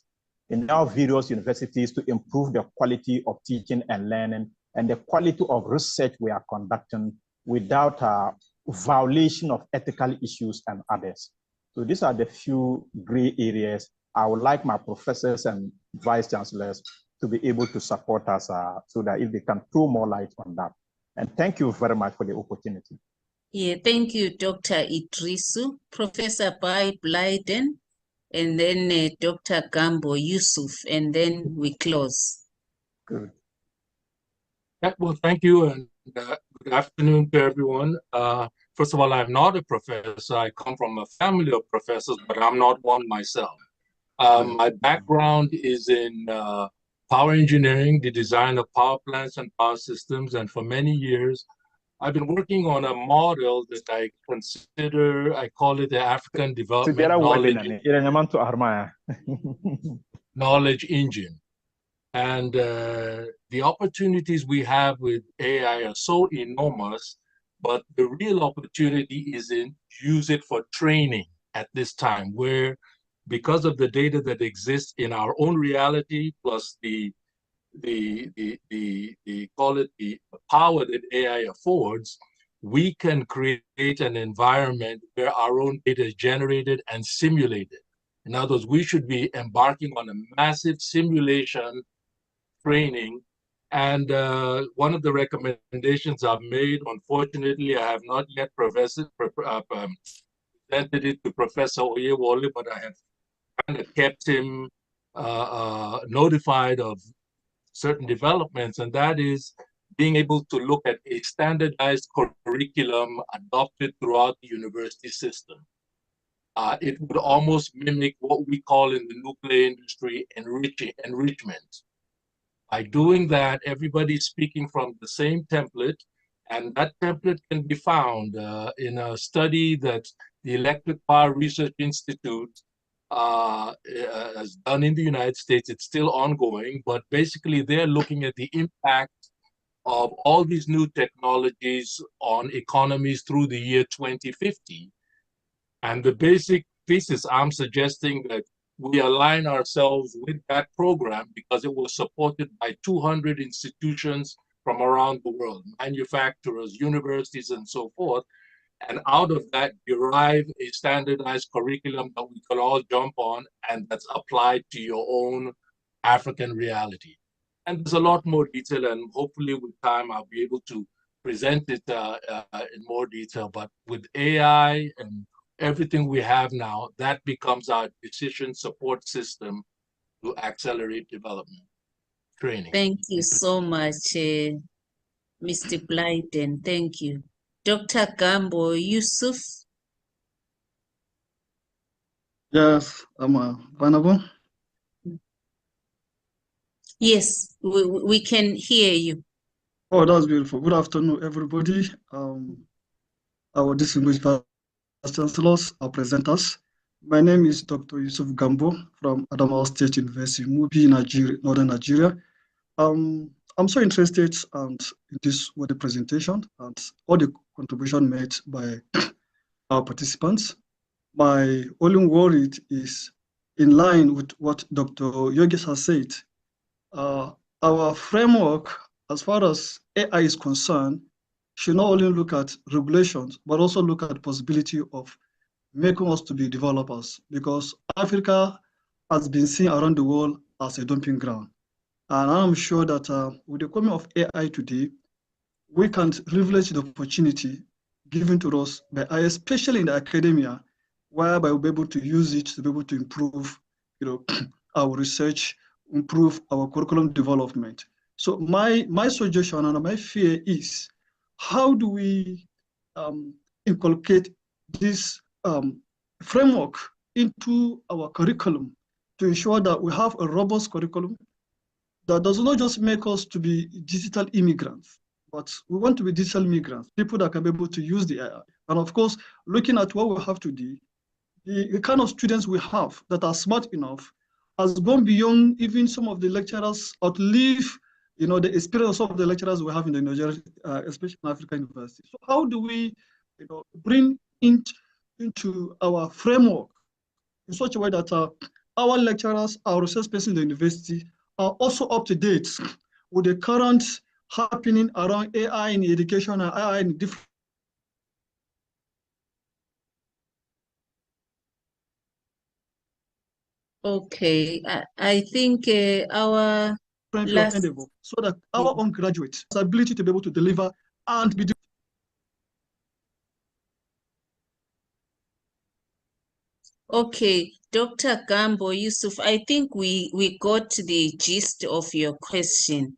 in our various universities to improve the quality of teaching and learning and the quality of research we are conducting without a violation of ethical issues and others? So these are the few gray areas I would like my professors and vice chancellors to be able to support us so that if they can throw more light on that. And thank you very much for the opportunity. Yeah, thank you, Dr. Idrisu, Professor Bai Blyden, and then Dr. Gambo Yusuf, and then we close. Good. Yeah, well, thank you, and good afternoon to everyone. First of all, I'm not a professor. I come from a family of professors, but I'm not one myself. My background is in power engineering, the design of power plants and power systems, and for many years, I've been working on a model that I consider, I call it the African Development Knowledge Engine. And the opportunities we have with AI are so enormous, but the real opportunity is in use it for training at this time, where because of the data that exists in our own reality, plus the call it the power that AI affords, we can create an environment where our own data is generated and simulated. In other words, we should be embarking on a massive simulation training. And one of the recommendations I've made, unfortunately, I have not yet presented it to Professor Oyewole, but I have kind of kept him notified of certain developments, and that is being able to look at a standardized curriculum adopted throughout the university system. It would almost mimic what we call in the nuclear industry enrichment. By doing that, everybody's speaking from the same template, and that template can be found in a study that the Electric Power Research Institute has done in the United States. It's still ongoing, but basically they're looking at the impact of all these new technologies on economies through the year 2050. And the basic thesis I'm suggesting that we align ourselves with that program because it was supported by 200 institutions from around the world, manufacturers, universities, and so forth. And out of that, derive a standardized curriculum that we can all jump on and that's applied to your own African reality. And there's a lot more detail, and hopefully with time, I'll be able to present it in more detail. But with AI and everything we have now, that becomes our decision support system to accelerate development, training. Thank you so much, Mr. Blyden. Thank you. Dr. Gambo Yusuf. Yes, I'm available. Yes, we can hear you. Oh, that's beautiful. Good afternoon, everybody. Our distinguished vice chancellors, our presenters. My name is Dr. Yusuf Gambo from Adamawa State University, Mubi, Nigeria, Northern Nigeria. I'm so interested in this with the presentation and all the contribution made by our participants. My only worry is in line with what Dr. Yogis has said. Our framework, as far as AI is concerned, should not only look at regulations, but also look at the possibility of making us to be developers, because Africa has been seen around the world as a dumping ground. And I'm sure that with the coming of AI today, we can leverage the opportunity given to us by AI, especially in the academia, whereby we'll be able to use it to be able to improve, our research improve our curriculum development. So my suggestion and my fear is, how do we inculcate this framework into our curriculum to ensure that we have a robust curriculum that does not just make us to be digital immigrants, but we want to be digital migrants, people that can be able to use the AI. And of course, looking at what we have today, the kind of students we have that are smart enough has gone beyond even some of the lecturers, outlive the experience of the lecturers we have in the Nigeria, especially in African universities. So how do we bring into our framework in such a way that our lecturers, our research persons in the university are also up to date with the current happening around AI in education and AI in different. Okay, I think our last... so that our own graduates has ability to be able to deliver and be. Okay, Dr. Gambo Yusuf, I think we got the gist of your question.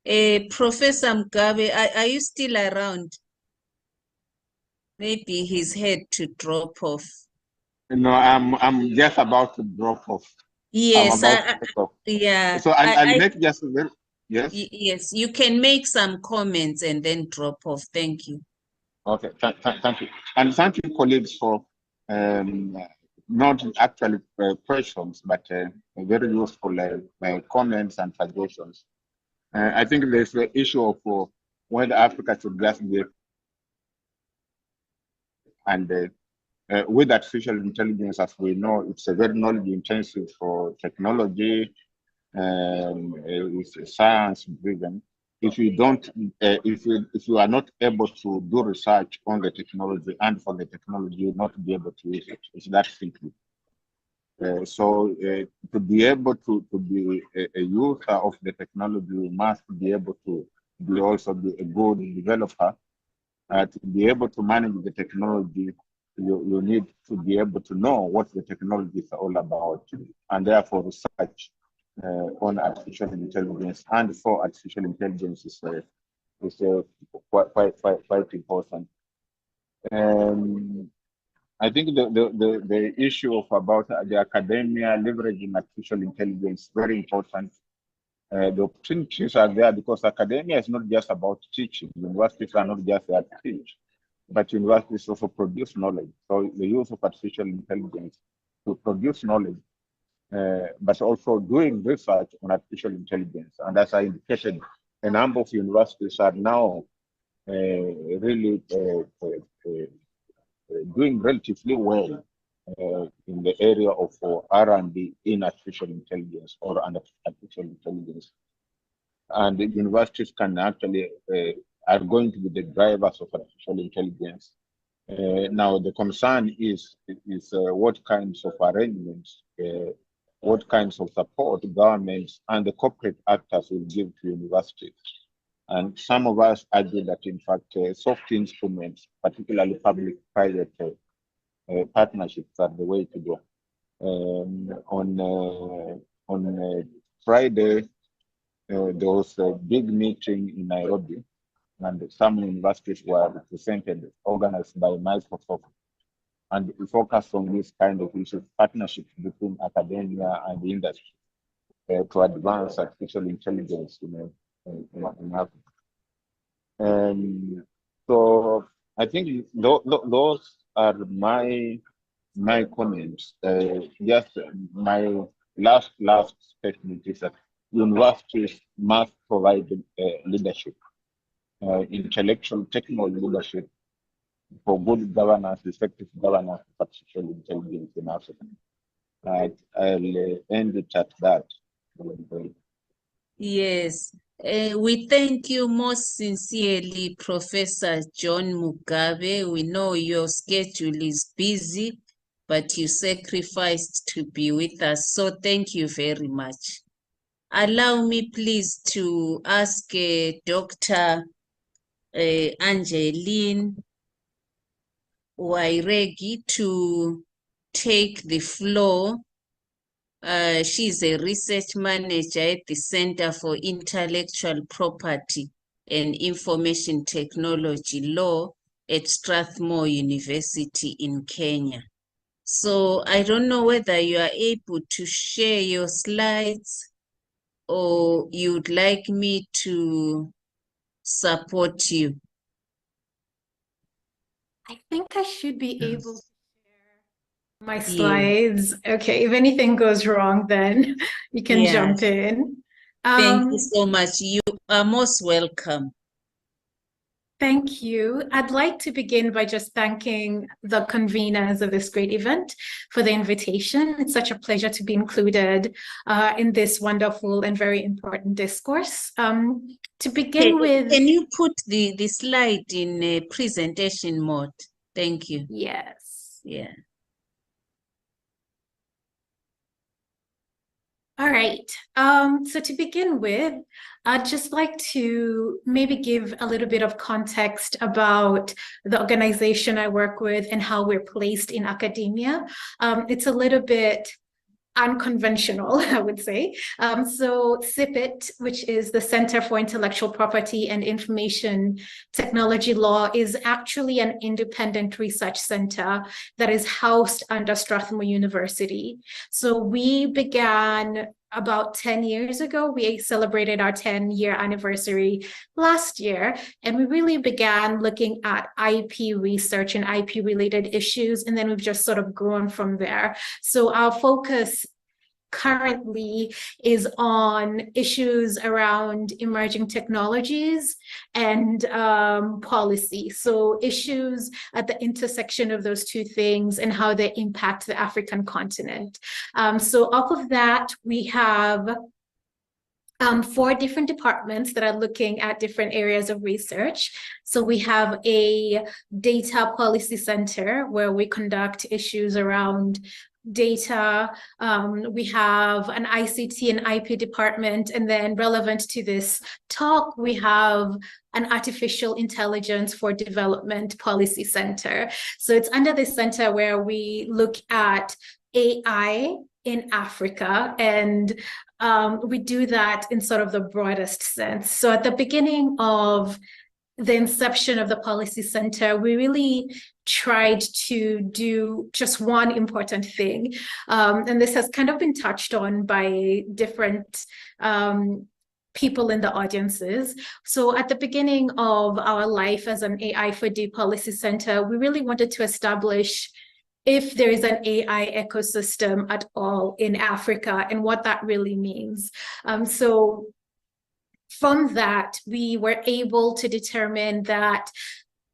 Professor Mugabe, are you still around? Maybe he's had to drop off. No, I'm just about to drop off. Yes, yeah. So I'll make just a very, yes. Yes, you can make some comments and then drop off. Thank you. Okay, thank you, and thank you, colleagues, for not actually questions, but very useful comments and suggestions. I think there's the issue of whether Africa should just be, and with artificial intelligence, as we know, it's a very knowledge intensive for technology, it's science driven. If you don't, if you are not able to do research on the technology and for the technology, you'll not be able to use it. It's that simple. So to be able to be a user of the technology, you must be able to also be a good developer. To be able to manage the technology, you need to be able to know what the technology is all about, and therefore research on artificial intelligence and for artificial intelligence is quite important. I think the issue of about the academia leveraging artificial intelligence is very important. The opportunities are there because academia is not just about teaching. Universities are not just there to teach, but universities also produce knowledge. So the use of artificial intelligence to produce knowledge, but also doing research on artificial intelligence. And as I indicated, a number of universities are now really doing relatively well in the area of R&D in artificial intelligence or under artificial intelligence. And the universities can actually are going to be the drivers of artificial intelligence. Now the concern is what kinds of arrangements, what kinds of support governments and the corporate actors will give to universities. And some of us argue that, in fact, soft instruments, particularly public-private partnerships, are the way to go. On Friday, there was a big meeting in Nairobi, and some universities were represented, organized by Microsoft, and we focused on this kind of issues, partnerships between academia and the industry to advance artificial intelligence in Africa. So I think those are my comments. Just my last statement is that universities must provide leadership, intellectual, technical leadership for good governance, effective governance of artificial intelligence in Africa. I'll end it at that. Yes, we thank you most sincerely, Professor John Mugabe. We know your schedule is busy, but you sacrificed to be with us. So thank you very much. Allow me, please, to ask Dr. Angeline Wairegi to take the floor She's a research manager at the Center for Intellectual Property and Information Technology Law at Strathmore University in Kenya. So I don't know whether you are able to share your slides or you'd like me to support you. I think I should be able to share my slides. Okay, if anything goes wrong, then you can jump in. Thank you so much. You are most welcome. Thank you. I'd like to begin by just thanking the conveners of this great event for the invitation. It's such a pleasure to be included in this wonderful and very important discourse. To begin with... Can you put the slide in a presentation mode? Thank you. Yes. Yeah. All right. So to begin with, I'd just like to maybe give a little bit of context about the organization I work with and how we're placed in academia. It's a little bit unconventional, I would say. So CIPIT, which is the Center for Intellectual Property and Information Technology Law, is actually an independent research center that is housed under Strathmore University. So we began about 10 years ago. We celebrated our 10-year anniversary last year, and we really began looking at IP research and IP-related issues, and then we've just sort of grown from there. So our focus currently is on issues around emerging technologies and policy. So issues at the intersection of those two things and how they impact the African continent. So off of that, we have 4 different departments that are looking at different areas of research. So we have a data policy center where we conduct issues around data. We have an ICT and IP department, and then relevant to this talk, we have an artificial intelligence for development policy center. So it's under this center where we look at AI in Africa, and we do that in sort of the broadest sense. So at the beginning of the inception of the policy center, we really tried to do just one important thing. And this has kind of been touched on by different people in the audiences. So at the beginning of our life as an AI for D policy center, we really wanted to establish if there is an AI ecosystem at all in Africa and what that really means. So from that, we were able to determine that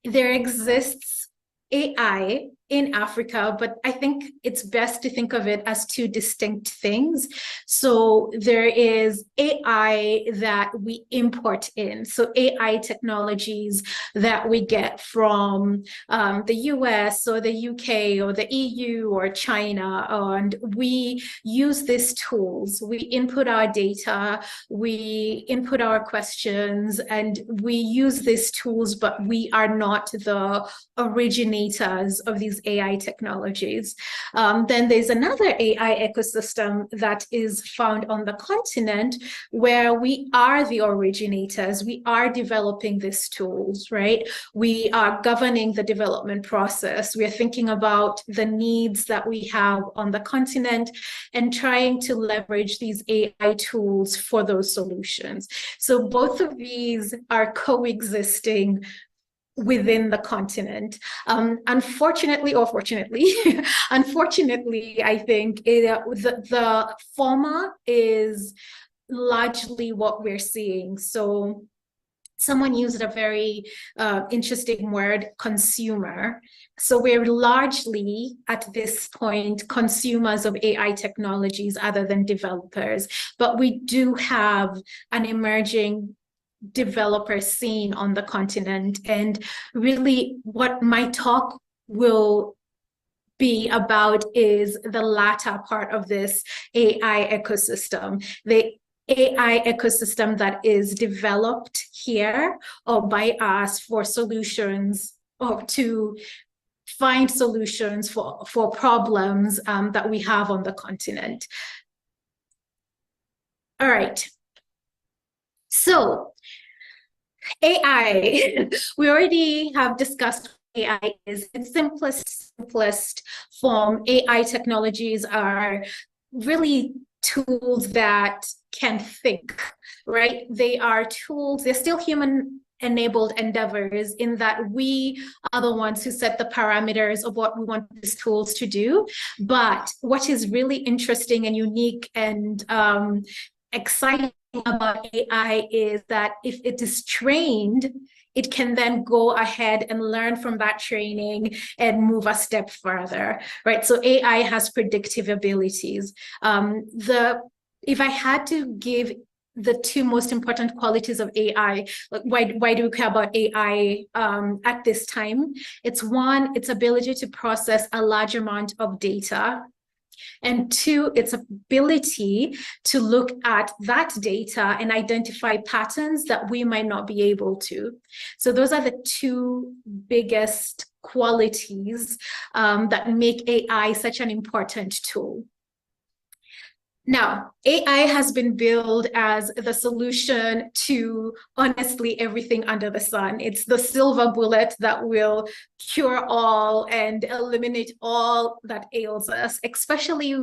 there exists AI in Africa, but I think it's best to think of it as 2 distinct things. So there is AI that we import in, so AI technologies that we get from the US or the UK or the EU or China, and we use these tools. We input our data, we input our questions, and we use these tools, but we are not the originators of these AI technologies. Then there's another AI ecosystem that is found on the continent where we are the originators. We are developing these tools, right? We are governing the development process. We are thinking about the needs that we have on the continent and trying to leverage these AI tools for those solutions. So both of these are coexisting within the continent. Unfortunately, or fortunately, unfortunately, I think the former is largely what we're seeing. So someone used a very interesting word, consumer. So we're largely, at this point, consumers of AI technologies other than developers, but we do have an emerging developer scene on the continent. And really what my talk will be about is the latter part of this AI ecosystem, the AI ecosystem that is developed here or by us for solutions or to find solutions for problems that we have on the continent. All right. So AI, we already have discussed AI is. In simplest form, AI technologies are really tools that can think, right? They are tools, they're still human-enabled endeavors in that we are the ones who set the parameters of what we want these tools to do. But what is really interesting and unique and exciting about AI is that if it is trained, it can then go ahead and learn from that training and move a step further, right? So AI has predictive abilities. If I had to give the two most important qualities of AI, like why do we care about AI at this time? It's one, its ability to process a large amount of data. And two, its ability to look at that data and identify patterns that we might not be able to. So those are the two biggest qualities that make AI such an important tool. Now, AI has been billed as the solution to honestly everything under the sun. It's the silver bullet that will cure all and eliminate all that ails us, especially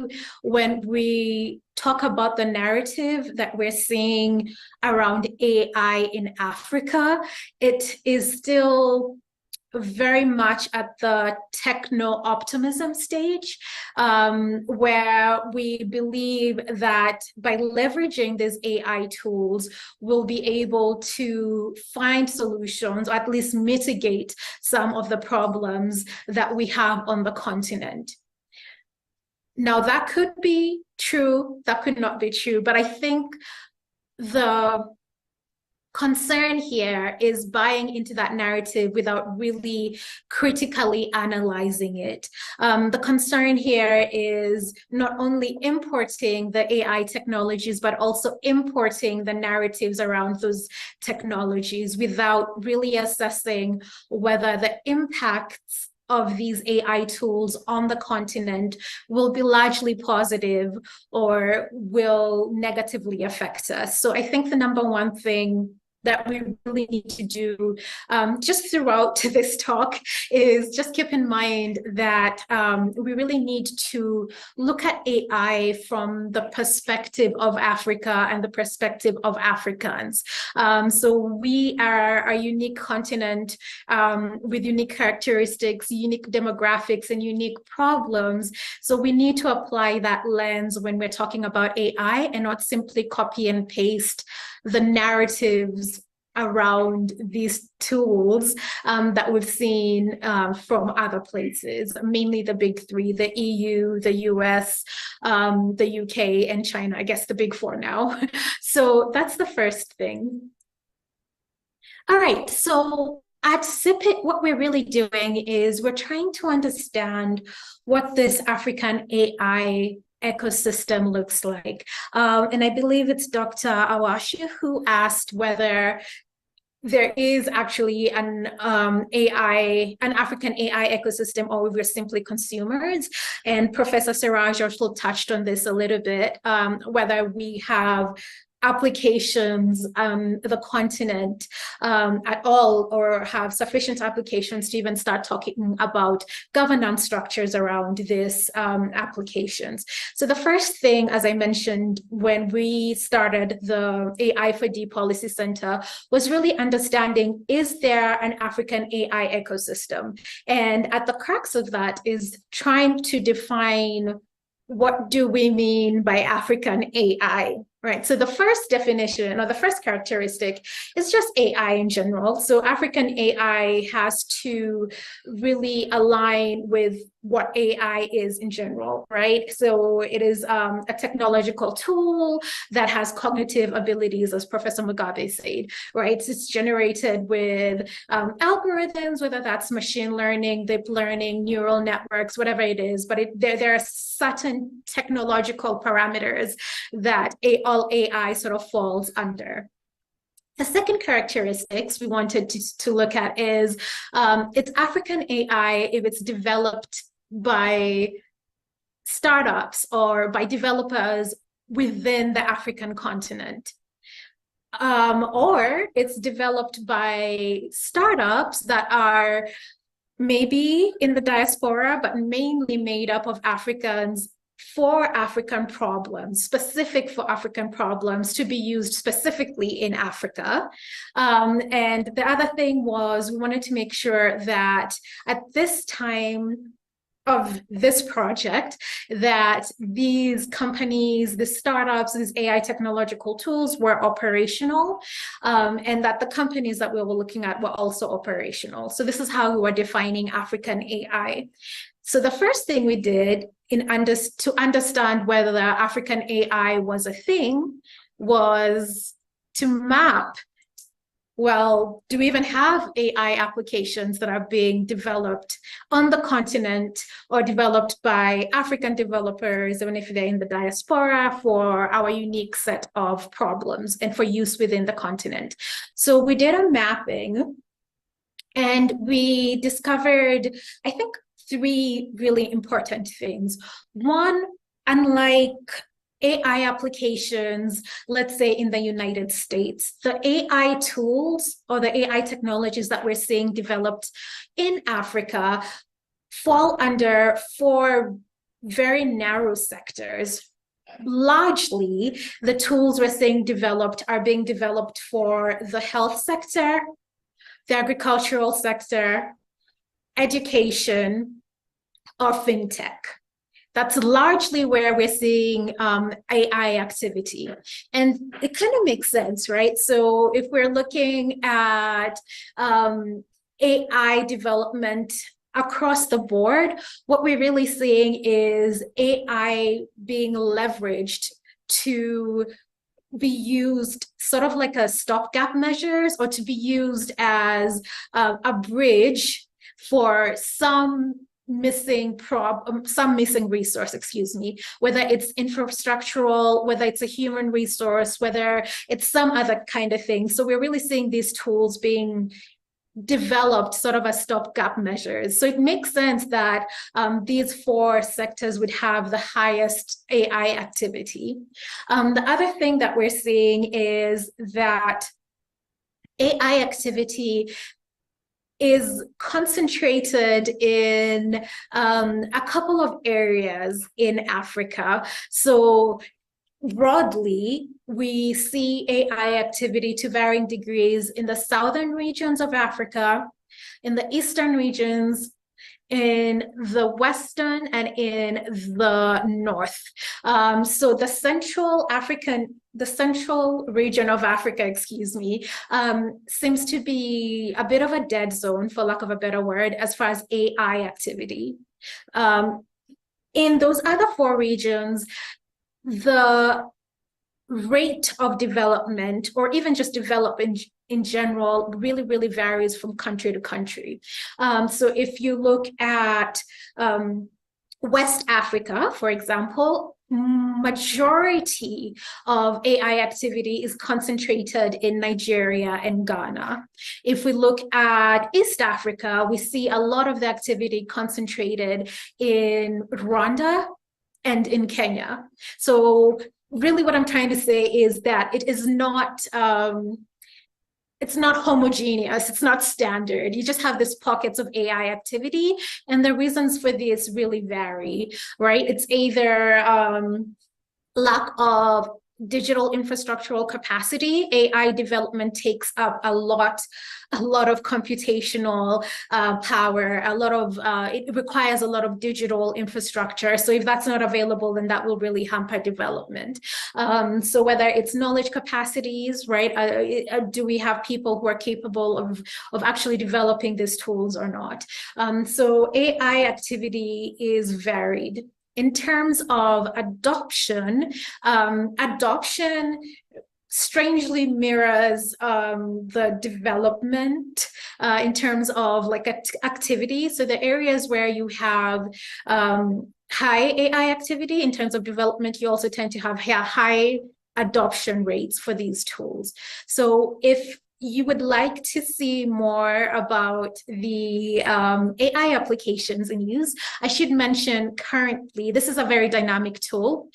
when we talk about the narrative that we're seeing around AI in Africa. It is still very much at the techno-optimism stage, where we believe that by leveraging these AI tools, we'll be able to find solutions, or at least mitigate some of the problems that we have on the continent. Now, that could be true, that could not be true, but I think the concern here is buying into that narrative without really critically analyzing it. The concern here is not only importing the AI technologies, but also importing the narratives around those technologies without really assessing whether the impacts of these AI tools on the continent will be largely positive or will negatively affect us. So I think the number one thing that we really need to do just throughout this talk is just keep in mind that we really need to look at AI from the perspective of Africa and the perspective of Africans. So we are a unique continent with unique characteristics, unique demographics, and unique problems. So we need to apply that lens when we're talking about AI and not simply copy and paste the narratives around these tools that we've seen from other places, mainly the big three, the EU, the US, the UK, and China, I guess the big four now. So that's the first thing. All right, so at CIPIT, what we're really doing is we're trying to understand what this African AI ecosystem looks like. And I believe it's Dr. Awashi who asked whether there is actually an African AI ecosystem, or we're simply consumers. And Professor Siraj also touched on this a little bit, whether we have applications the continent at all, or have sufficient applications to even start talking about governance structures around this applications. So the first thing, as I mentioned, when we started the AI for D Policy Center, was really understanding, is there an African AI ecosystem? And at the crux of that is trying to define, what do we mean by African AI? Right, so the first definition, or the first characteristic, is just AI in general. So African AI has to really align with what AI is in general, right? So it is a technological tool that has cognitive abilities, as Professor Mugabe said, right? It's generated with algorithms, whether that's machine learning, deep learning, neural networks, whatever it is, but there are certain technological parameters that all AI sort of falls under. The second characteristics we wanted to look at is it's African AI if it's developed by startups or by developers within the African continent. Or it's developed by startups that are maybe in the diaspora, but mainly made up of Africans for African problems, specific for African problems to be used specifically in Africa. And the other thing was we wanted to make sure that at this time of this project, that these companies, the startups, these AI technological tools were operational, and that the companies that we were looking at were also operational. So this is how we were defining African AI. So the first thing we did to understand whether African AI was a thing was to map, well, do we even have AI applications that are being developed on the continent or developed by African developers, even if they're in the diaspora, for our unique set of problems and for use within the continent? So we did a mapping and we discovered, I think, 3 really important things. One, unlike AI applications, let's say in the United States, the AI tools or the AI technologies that we're seeing developed in Africa fall under 4 very narrow sectors. Largely, the tools we're seeing developed are being developed for the health sector, the agricultural sector, education, or fintech. That's largely where we're seeing AI activity. And it kind of makes sense, right? So if we're looking at AI development across the board, what we're really seeing is AI being leveraged to be used sort of like a stopgap measures, or to be used as a bridge for some missing resource, whether it's infrastructural, whether it's a human resource, whether it's some other kind of thing. So we're really seeing these tools being developed sort of as stopgap measures. So it makes sense that these 4 sectors would have the highest AI activity. The other thing that we're seeing is that AI activity is concentrated in a couple of areas in Africa. So broadly, we see AI activity to varying degrees in the southern regions of Africa, in the eastern regions, in the western, and in the north. So the central region of Africa, seems to be a bit of a dead zone, for lack of a better word, as far as AI activity. In those other 4 regions, the rate of development, or even just development in general, really, really varies from country to country. So if you look at West Africa, for example, majority of AI activity is concentrated in Nigeria and Ghana. If we look at East Africa, we see a lot of the activity concentrated in Rwanda and in Kenya. So really what I'm trying to say is that it is not, it's not homogeneous, it's not standard. You just have these pockets of AI activity, and the reasons for this really vary, right? It's either lack of digital infrastructural capacity. AI development takes up a lot of computational power, it requires a lot of digital infrastructure. So if that's not available, then that will really hamper development. So whether it's knowledge capacities, right? Do we have people who are capable of actually developing these tools or not? So AI activity is varied. In terms of adoption, adoption strangely mirrors the development in terms of like activity. So the areas where you have high AI activity in terms of development, you also tend to have high adoption rates for these tools. So if you would like to see more about the AI applications in use, I should mention currently, this is a very dynamic tool.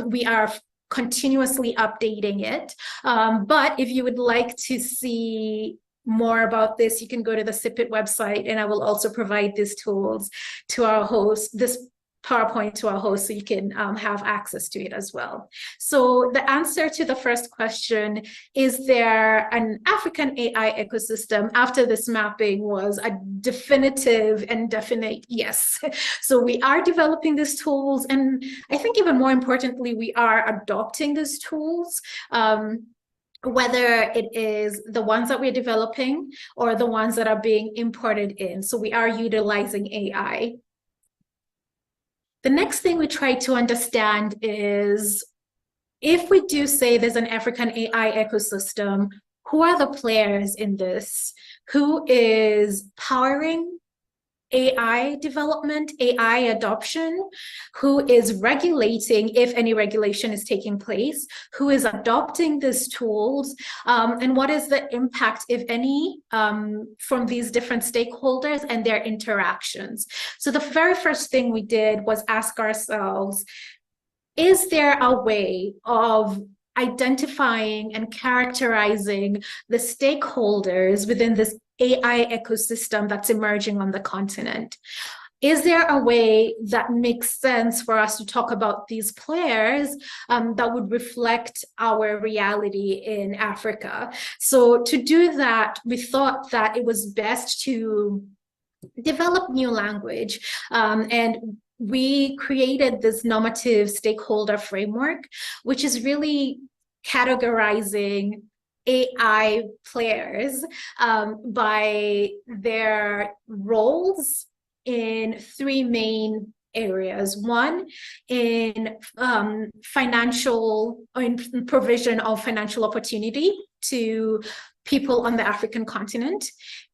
We are continuously updating it. But if you would like to see more about this, you can go to the CIPIT website, and I will also provide these tools to our host, this PowerPoint to our host, so you can have access to it as well. So the answer to the first question, is there an African AI ecosystem, after this mapping, was a definitive and definite yes. So we are developing these tools, and I think even more importantly, we are adopting these tools. Whether it is the ones that we're developing or the ones that are being imported in. So we are utilizing AI. The next thing we try to understand is, if we do say there's an African AI ecosystem, who are the players in this? Who is powering AI development, AI adoption? Who is regulating, if any regulation is taking place? Who is adopting these tools? And what is the impact, if any, from these different stakeholders and their interactions? So the very first thing we did was ask ourselves, is there a way of identifying and characterizing the stakeholders within this AI ecosystem that's emerging on the continent? Is there a way that makes sense for us to talk about these players that would reflect our reality in Africa? So to do that, we thought that it was best to develop new language, and we created this normative stakeholder framework, which is really categorizing AI players by their roles in three main areas. One, in financial, or in provision of financial opportunity to people on the African continent,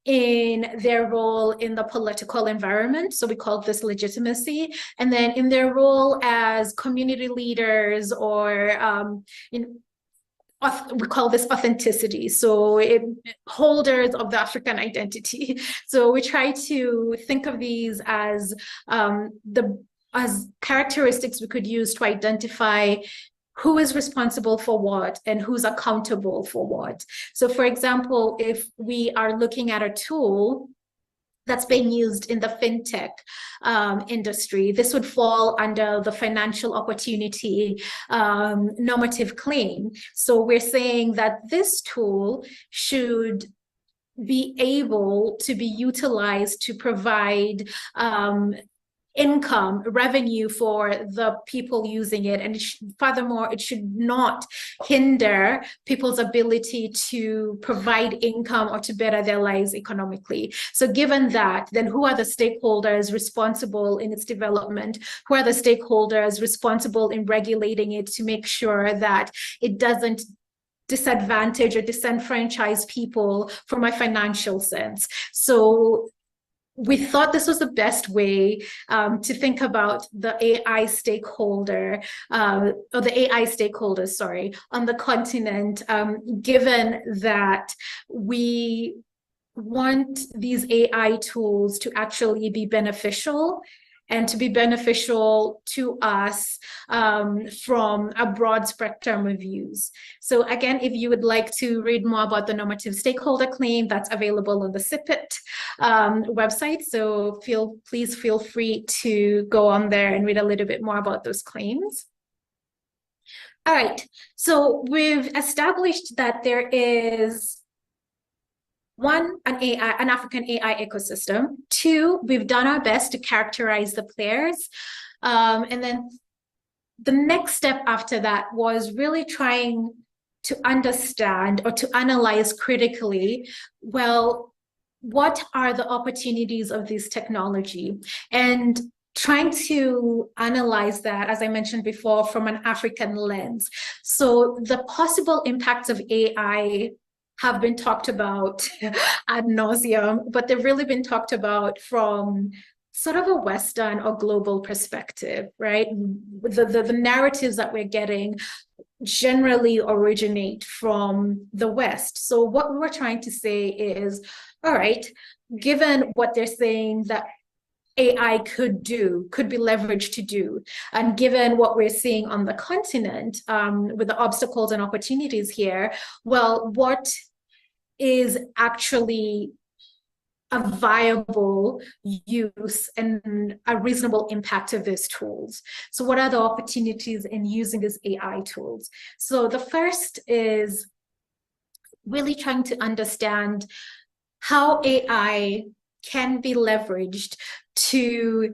in their role in the political environment, so we call this legitimacy, and then in their role as community leaders, or we call this authenticity, so holders of the African identity. So we try to think of these as as characteristics we could use to identify who is responsible for what and who's accountable for what. So for example, if we are looking at a tool that's being used in the fintech industry, this would fall under the financial opportunity normative claim. So we're saying that this tool should be able to be utilized to provide income, revenue for the people using it. And furthermore, it should not hinder people's ability to provide income or to better their lives economically. So given that, then who are the stakeholders responsible in its development? Who are the stakeholders responsible in regulating it to make sure that it doesn't disadvantage or disenfranchise people from a financial sense? So we thought this was the best way to think about the AI stakeholder, or the AI stakeholders, sorry, on the continent, given that we want these AI tools to actually be beneficial, and to be beneficial to us from a broad spectrum of views. So again, if you would like to read more about the normative stakeholder claim, that's available on the CIPIT website. So please feel free to go on there and read a little bit more about those claims. All right, so we've established that there is one, an African AI ecosystem. Two, we've done our best to characterize the players. And then the next step after that was really trying to understand or to analyze critically, well, what are the opportunities of this technology? And trying to analyze that, as I mentioned before, from an African lens. So the possible impacts of AI have been talked about ad nauseum, but they've really been talked about from sort of a Western or global perspective, right? The narratives that we're getting generally originate from the West. So what we're trying to say is, all right, given what they're saying, that AI could be leveraged to do. And given what we're seeing on the continent, with the obstacles and opportunities here, well, what is actually a viable use and a reasonable impact of these tools? So what are the opportunities in using these AI tools? So the first is really trying to understand how AI can be leveraged to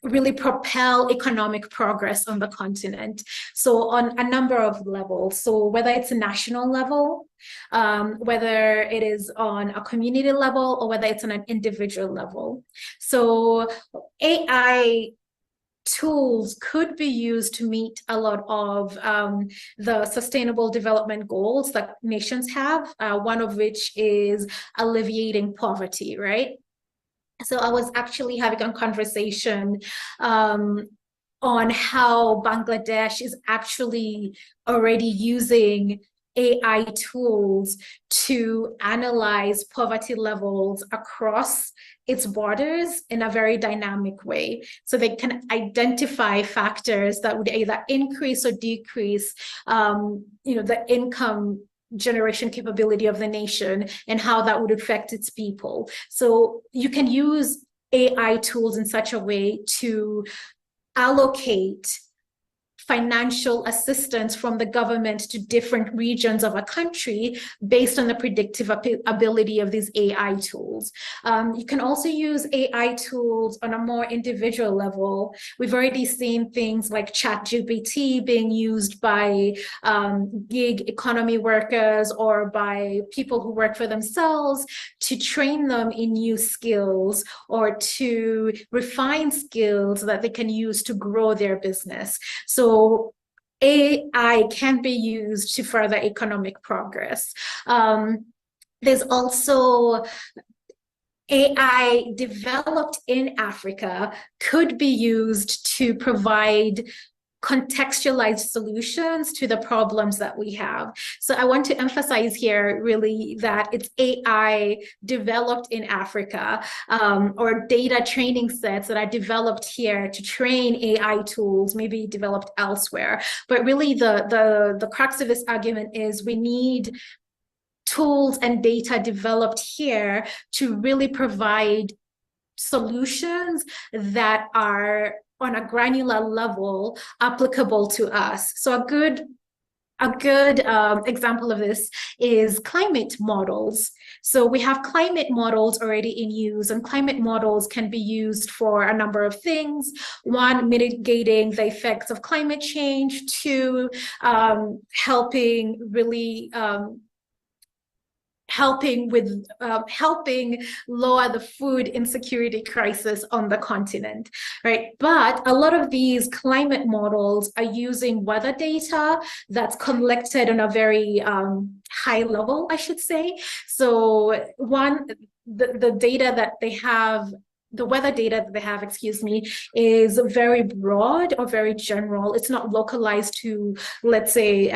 really propel economic progress on the continent. So on a number of levels. So whether it's a national level, whether it is on a community level, or whether it's on an individual level. So AI tools could be used to meet a lot of the sustainable development goals that nations have, one of which is alleviating poverty, right? So I was actually having a conversation on how Bangladesh is actually already using AI tools to analyze poverty levels across its borders in a very dynamic way. So they can identify factors that would either increase or decrease, the income generation capability of the nation and how that would affect its people. So you can use AI tools in such a way to allocate financial assistance from the government to different regions of a country based on the predictive ability of these AI tools. You can also use AI tools on a more individual level. We've already seen things like ChatGPT being used by gig economy workers or by people who work for themselves to train them in new skills or to refine skills that they can use to grow their business. So AI can be used to further economic progress. There's also AI developed in Africa could be used to provide contextualized solutions to the problems that we have. So I want to emphasize here really that it's AI developed in Africa, or data training sets that are developed here to train AI tools, maybe developed elsewhere. But really the crux of this argument is we need tools and data developed here to really provide solutions that are on a granular level applicable to us. So a good example of this is climate models. So we have climate models already in use, and climate models can be used for a number of things. One, mitigating the effects of climate change. Two, helping lower the food insecurity crisis on the continent, right? But a lot of these climate models are using weather data that's collected on a very high level, I should say. So the data that they have, the weather data that they have, is very broad or very general. It's not localized to, let's say,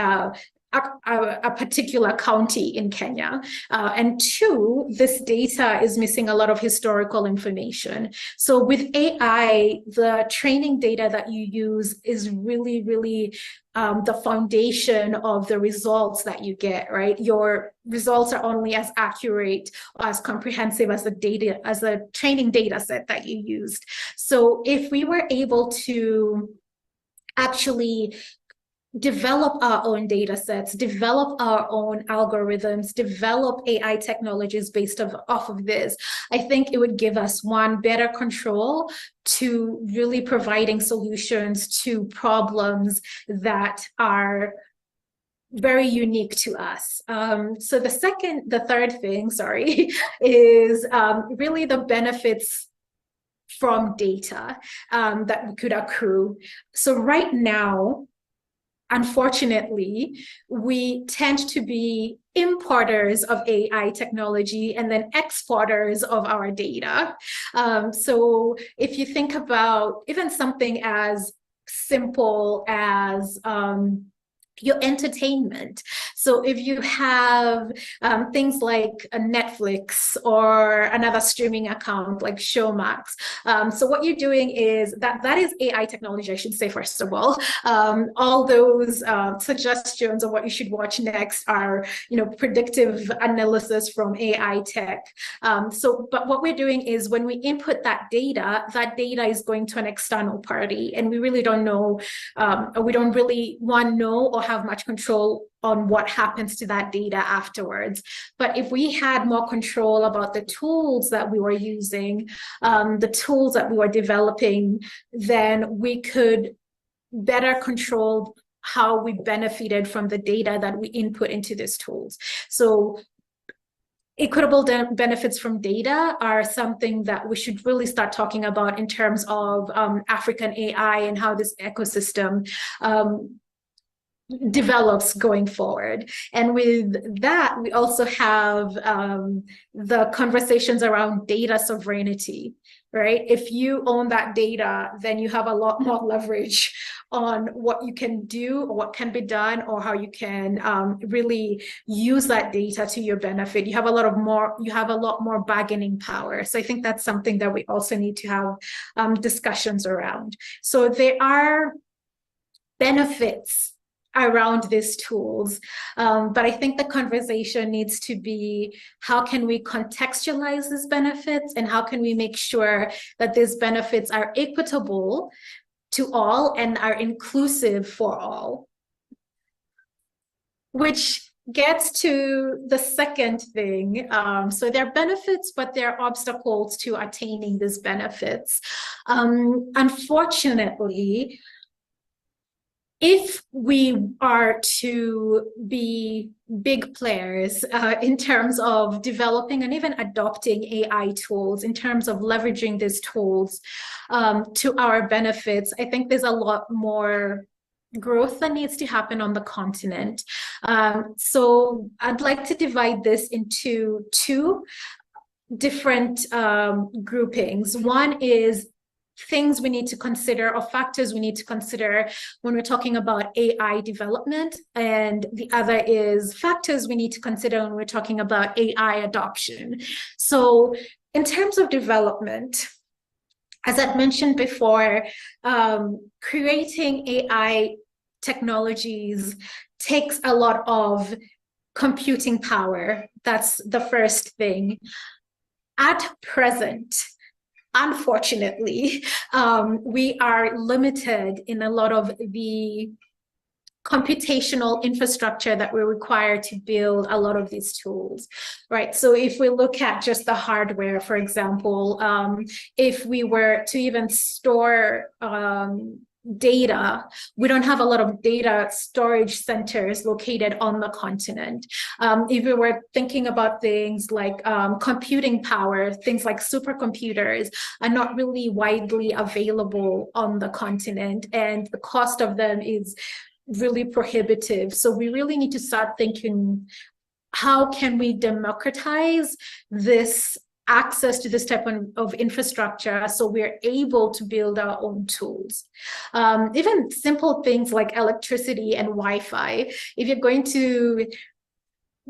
a particular county in Kenya. And two, this data is missing a lot of historical information. So with AI, the training data that you use is really, really the foundation of the results that you get, right? Your results are only as accurate or as comprehensive as the training data set that you used. So if we were able to actually develop our own data sets, develop our own algorithms, develop AI technologies based off of this, I think it would give us, one, better control to really providing solutions to problems that are very unique to us. So the third thing, is really the benefits from data that could accrue. So right now, unfortunately, we tend to be importers of AI technology and then exporters of our data. So if you think about even something as simple as your entertainment. So if you have things like a Netflix or another streaming account like Showmax, so what you're doing is that is AI technology, I should say, first of all. All those suggestions of what you should watch next are, predictive analysis from AI tech. But what we're doing is when we input that data is going to an external party, and we really don't know, we don't really want to know or have much control on what happens to that data afterwards. But if we had more control about the tools that we were using, the tools that we were developing, then we could better control how we benefited from the data that we input into these tools. So equitable benefits from data are something that we should really start talking about in terms of African AI and how this ecosystem develops going forward. And with that, we also have the conversations around data sovereignty, right? If you own that data, then you have a lot more leverage on what you can do, or what can be done, or how you can really use that data to your benefit. You have a lot more bargaining power. So I think that's something that we also need to have discussions around. So there are benefits around these tools, but I think the conversation needs to be, how can we contextualize these benefits, and how can we make sure that these benefits are equitable to all and are inclusive for all? Which gets to the second thing. So there are benefits, but there are obstacles to attaining these benefits. Unfortunately, if we are to be big players in terms of developing and even adopting AI tools, in terms of leveraging these tools to our benefits, I think there's a lot more growth that needs to happen on the continent. So I'd like to divide this into two different groupings. One is things we need to consider, or factors we need to consider when we're talking about AI development, and the other is factors we need to consider when we're talking about AI adoption. So in terms of development, as I've mentioned before, creating AI technologies takes a lot of computing power. That's the first thing. At present, unfortunately, we are limited in a lot of the computational infrastructure that we require to build a lot of these tools, right? So if we look at just the hardware, for example, if we were to even store data, we don't have a lot of data storage centers located on the continent. If we were thinking about things like computing power, things like supercomputers are not really widely available on the continent, and the cost of them is really prohibitive. So we really need to start thinking, how can we democratize this access to this type of infrastructure so we're able to build our own tools? Even simple things like electricity and Wi-Fi. If you're going to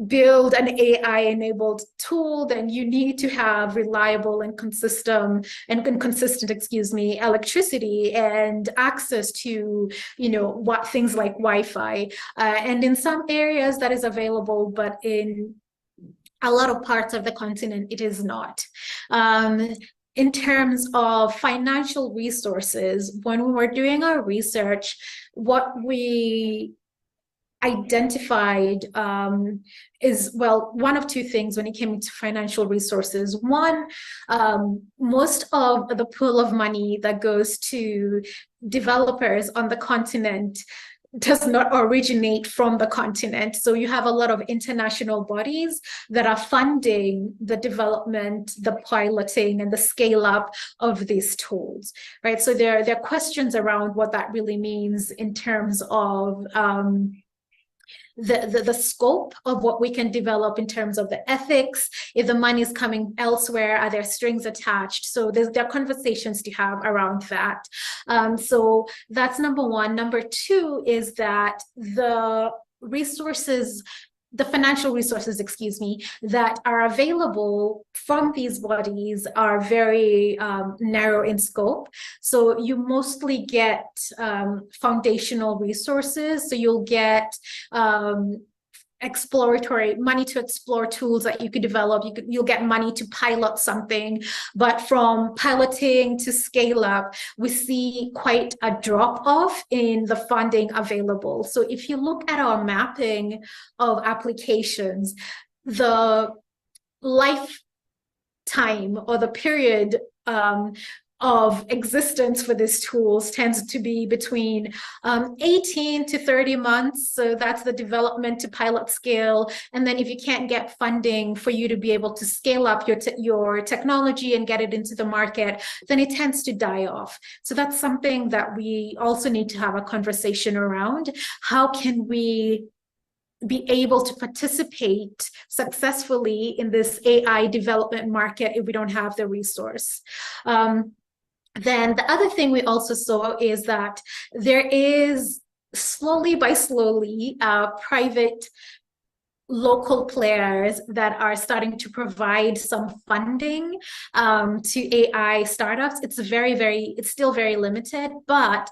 build an AI-enabled tool, then you need to have reliable and consistent electricity and access to, what things like Wi-Fi. And in some areas that is available, but in a lot of parts of the continent, it is not. In terms of financial resources, when we were doing our research, what we identified is, well, one of two things when it came to financial resources. One, most of the pool of money that goes to developers on the continent does not originate from the continent. So you have a lot of international bodies that are funding the development, the piloting, and the scale up of these tools, right? So there are questions around what that really means in terms of the scope of what we can develop in terms of the ethics. If the money is coming elsewhere, are there strings attached? So there are conversations to have around that. So that's number one. Number two is that the resources, the financial resources, excuse me, that are available from these bodies are very narrow in scope. So you mostly get foundational resources. So you'll get exploratory money to explore tools that you could develop. You'll get money to pilot something, but from piloting to scale up, we see quite a drop off in the funding available. So if you look at our mapping of applications, the lifetime or the period of existence for these tools tends to be between 18 to 30 months. So that's the development to pilot scale. And then if you can't get funding for you to be able to scale up your technology and get it into the market, then it tends to die off. So that's something that we also need to have a conversation around. How can we be able to participate successfully in this AI development market if we don't have the resource? Then the other thing we also saw is that there is slowly private local players that are starting to provide some funding to AI startups. It's still very limited, but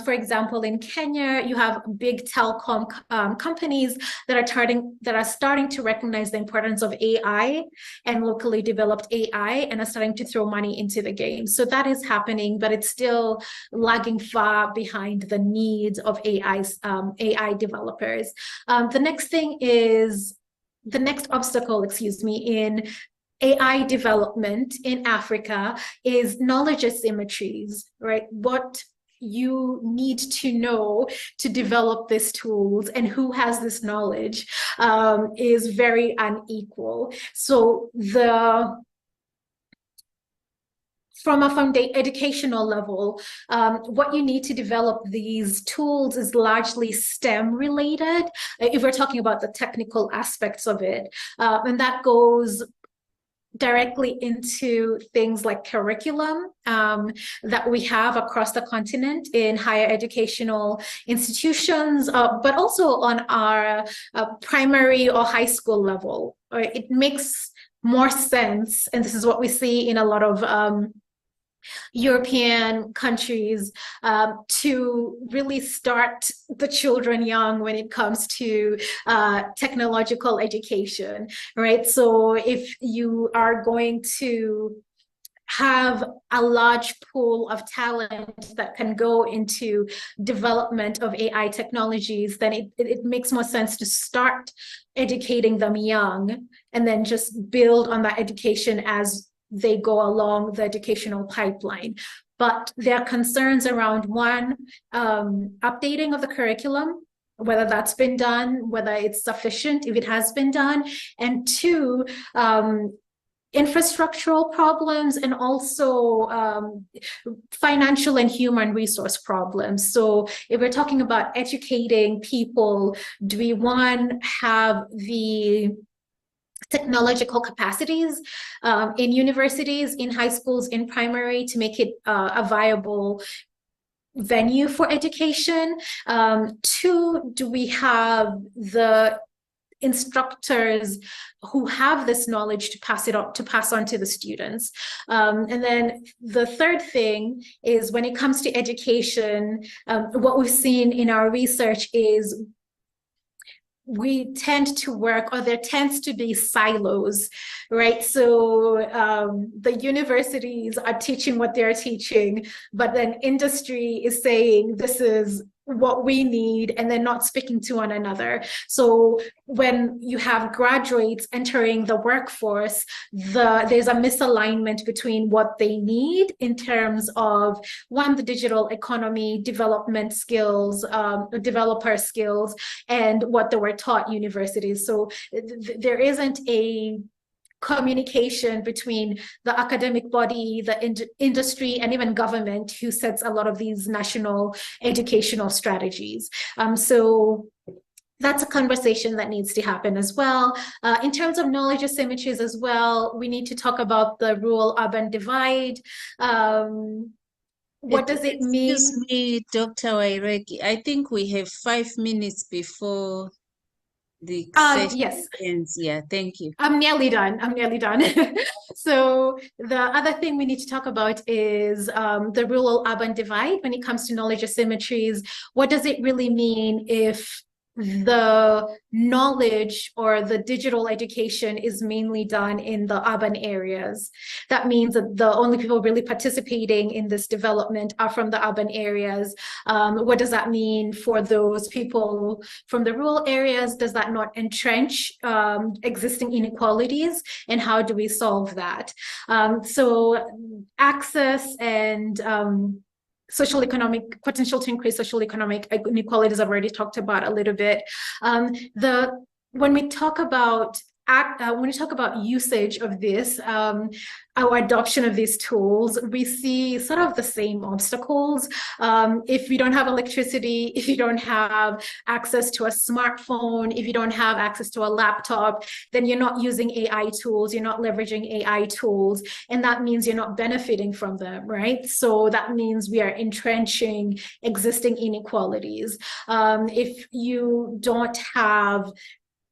for example, in Kenya, you have big telecom companies that are starting to recognize the importance of AI and locally developed AI and are starting to throw money into the game. So that is happening, but it's still lagging far behind the needs of AI developers. The next obstacle, in AI development in Africa is knowledge asymmetries, right? What you need to know to develop these tools and who has this knowledge is very unequal. So from a educational level, what you need to develop these tools is largely STEM related, if we're talking about the technical aspects of it. And that goes directly into things like curriculum that we have across the continent in higher educational institutions, but also on our primary or high school level. It makes more sense, and this is what we see in a lot of European countries, to really start the children young when it comes to technological education, right? So if you are going to have a large pool of talent that can go into development of AI technologies, then it makes more sense to start educating them young and then just build on that education as they go along the educational pipeline. But there are concerns around, one, updating of the curriculum, whether that's been done, whether it's sufficient, if it has been done, and two, infrastructural problems, and also financial and human resource problems. So if we're talking about educating people, do we, one, have the technological capacities in universities, in high schools, in primary, to make it a viable venue for education? Two, do we have the instructors who have this knowledge to pass on to the students? And then the third thing is, when it comes to education, what we've seen in our research is we tend to work, or there tends to be silos, right? So the universities are teaching what they're teaching, but then industry is saying this is what we need, and they're not speaking to one another. So when you have graduates entering the workforce, there's a misalignment between what they need in terms of, one, the digital economy, development skills, developer skills, and what they were taught universities. So there isn't a communication between the academic body, the industry, and even government, who sets a lot of these national educational strategies. So that's a conversation that needs to happen as well. In terms of knowledge asymmetries as well, we need to talk about the rural-urban divide. What does it mean? Excuse me, Dr. Wairegi. I think we have 5 minutes before The session yes. ends. Yeah, thank you. I'm nearly done. I'm nearly done. So the other thing we need to talk about is the rural-urban divide when it comes to knowledge asymmetries. What does it really mean if the knowledge or the digital education is mainly done in the urban areas? That means that the only people really participating in this development are from the urban areas. What does that mean for those people from the rural areas? Does that not entrench existing inequalities? And how do we solve that? So access and potential to increase social economic inequalities I've already talked about a little bit. When we talk about usage of this, our adoption of these tools, we see sort of the same obstacles. If you don't have electricity, if you don't have access to a smartphone, if you don't have access to a laptop, then you're not using AI tools, you're not leveraging AI tools, and that means you're not benefiting from them, right? So that means we are entrenching existing inequalities. If you don't have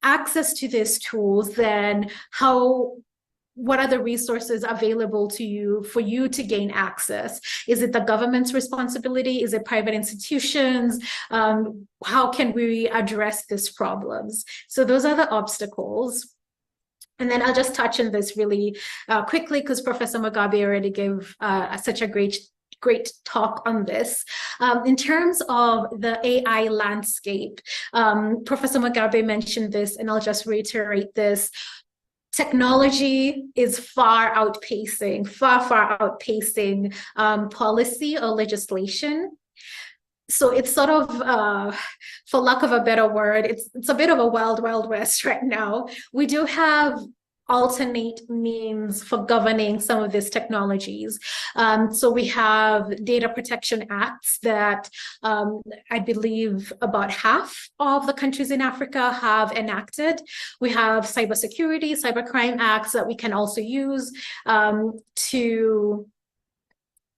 access to these tools, then what are the resources available to you for you to gain access? Is it the government's responsibility? Is it private institutions? How can we address these problems? So those are the obstacles. And then I'll just touch on this really quickly because Professor Mugabe already gave such a great talk on this. In terms of the AI landscape, Professor Mugabe mentioned this, and I'll just reiterate this. Technology is far outpacing policy or legislation. So it's sort of, for lack of a better word, it's a bit of a wild, wild west right now. We do have alternate means for governing some of these technologies. So we have data protection acts that I believe about half of the countries in Africa have enacted. We have cybersecurity, cybercrime acts that we can also use to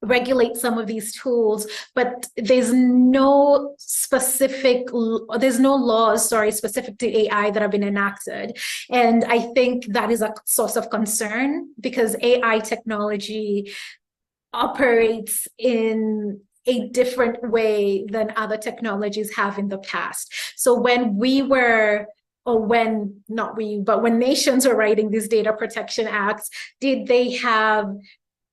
regulate some of these tools, but there's no laws specific to AI that have been enacted. And I think that is a source of concern because AI technology operates in a different way than other technologies have in the past. So when nations were writing these data protection acts, did they have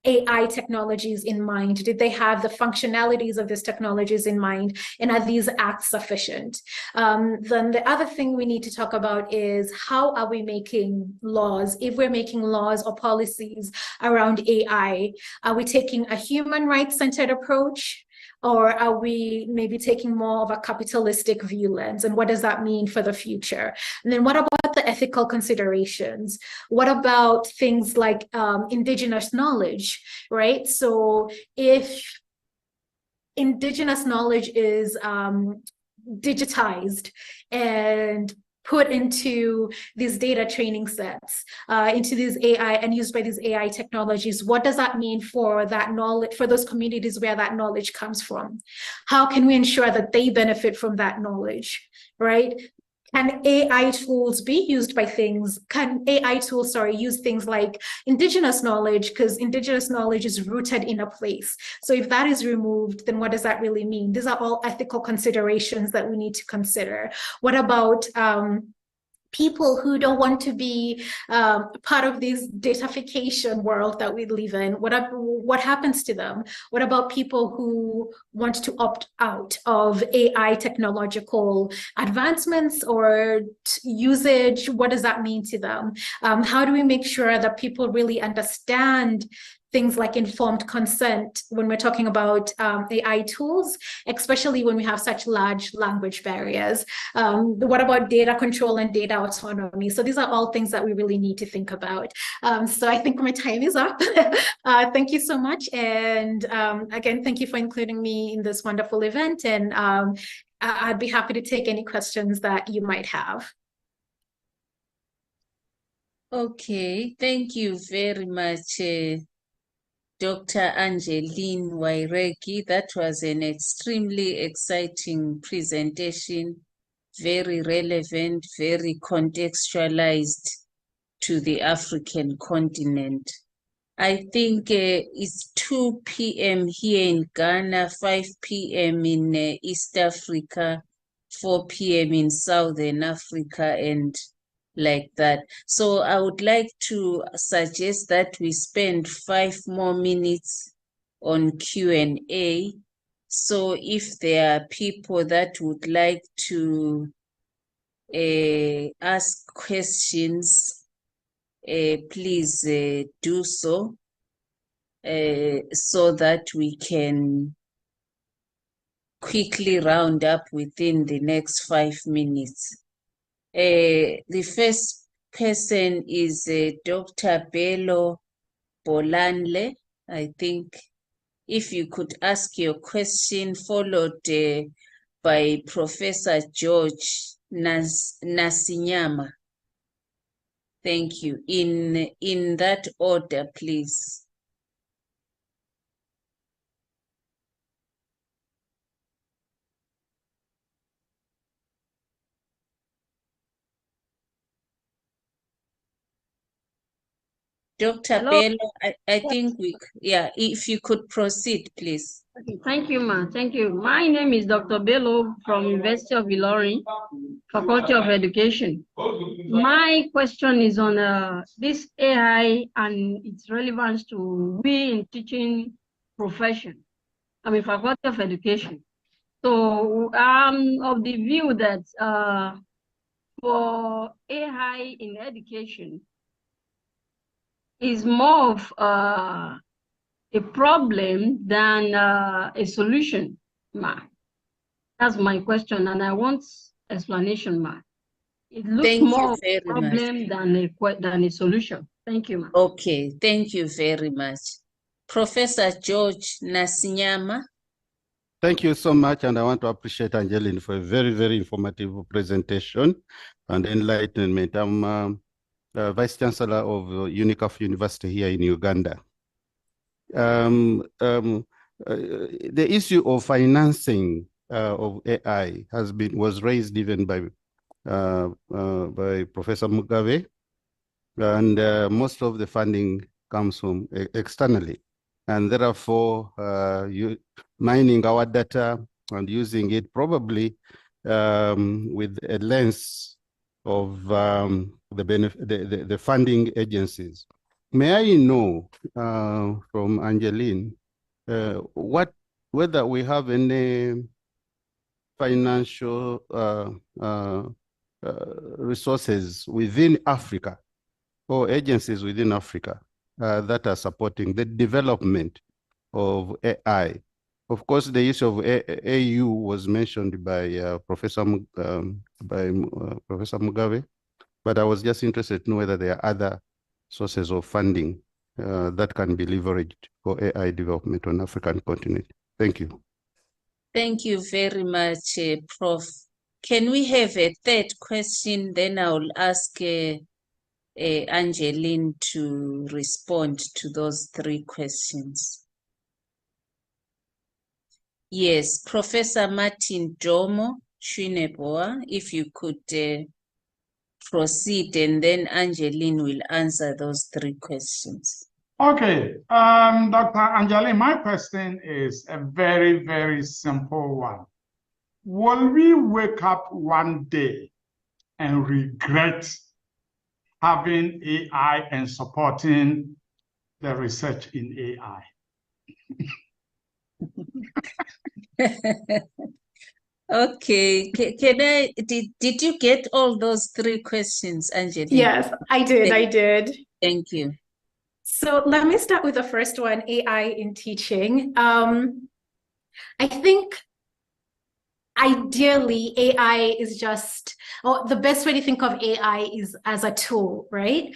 AI technologies in mind? Did they have the functionalities of these technologies in mind? And are these acts sufficient? Then the other thing we need to talk about is how are we making laws? If we're making laws or policies around AI, are we taking a human rights-centered approach? Or are we maybe taking more of a capitalistic view lens? And what does that mean for the future? And then what about the ethical considerations? What about things like indigenous knowledge, right? So if indigenous knowledge is digitized and put into these data training sets, into these AI and used by these AI technologies, what does that mean for that knowledge, for those communities where that knowledge comes from? How can we ensure that they benefit from that knowledge, right? Can AI tools be used by use things like indigenous knowledge? Because indigenous knowledge is rooted in a place. So if that is removed, then what does that really mean? These are all ethical considerations that we need to consider. What about people who don't want to be part of this datafication world that we live in? What happens to them? What about people who want to opt out of AI technological advancements or usage? What does that mean to them? How do we make sure that people really understand things like informed consent when we're talking about AI tools, especially when we have such large language barriers? What about data control and data autonomy? So these are all things that we really need to think about. So I think my time is up. Thank you so much. And again, thank you for including me in this wonderful event. And I'd be happy to take any questions that you might have. Okay, thank you very much, Dr. Angeline Wairegi. That was an extremely exciting presentation, very relevant, very contextualized to the African continent. I think it's 2 p.m. here in Ghana, 5 p.m. in East Africa, 4 p.m. in Southern Africa, and like that. So I would like to suggest that we spend 5 more minutes on Q&A. So if there are people that would like to ask questions, please do so, so that we can quickly round up within the next 5 minutes. The first person is Dr. Bello Bolanle. I think if you could ask your question, followed by Professor George Nasinyama. Thank you. In that order, please. Dr. Hello. Bello, I think if you could proceed, please. Okay, thank you, ma'am. Thank you. My name is Dr. Bello from University of Ilorin, Faculty of Education. My question is on this AI and its relevance to we in teaching profession. I'm in Faculty of Education. So I'm of the view that for AI in education is more of a problem than a solution, ma. That's my question, and I want explanation, ma. It looks more of a problem than a solution. Thank you, ma. Okay, thank you very much. Professor George Nasinyama. Thank you so much, and I want to appreciate Angeline for a very, very informative presentation and enlightenment. I'm Vice Chancellor of UNICAF University here in Uganda. The issue of financing of AI was raised even by Professor Mugabe, and most of the funding comes from externally, and therefore mining our data and using it probably with a lens of the funding agencies. May I know from Angeline whether we have any financial resources within Africa or agencies within Africa that are supporting the development of AI? Of course, the issue of AAU was mentioned by Professor Mugabe, but I was just interested to know whether there are other sources of funding that can be leveraged for AI development on the African continent. Thank you. Thank you very much, Prof. Can we have a third question? Then I'll ask Angeline to respond to those 3 questions. Yes, Professor Martin Jomo Chineboa, if you could proceed, and then Angeline will answer those 3 questions. Okay, Dr. Angeline, my question is a very, very simple one. Will we wake up one day and regret having AI and supporting the research in AI? Okay, did you get all those 3 questions, Angeline? Yes, I did. Thank you. So let me start with the first one, AI in teaching. I think ideally AI is just, or the best way to think of AI is as a tool, right?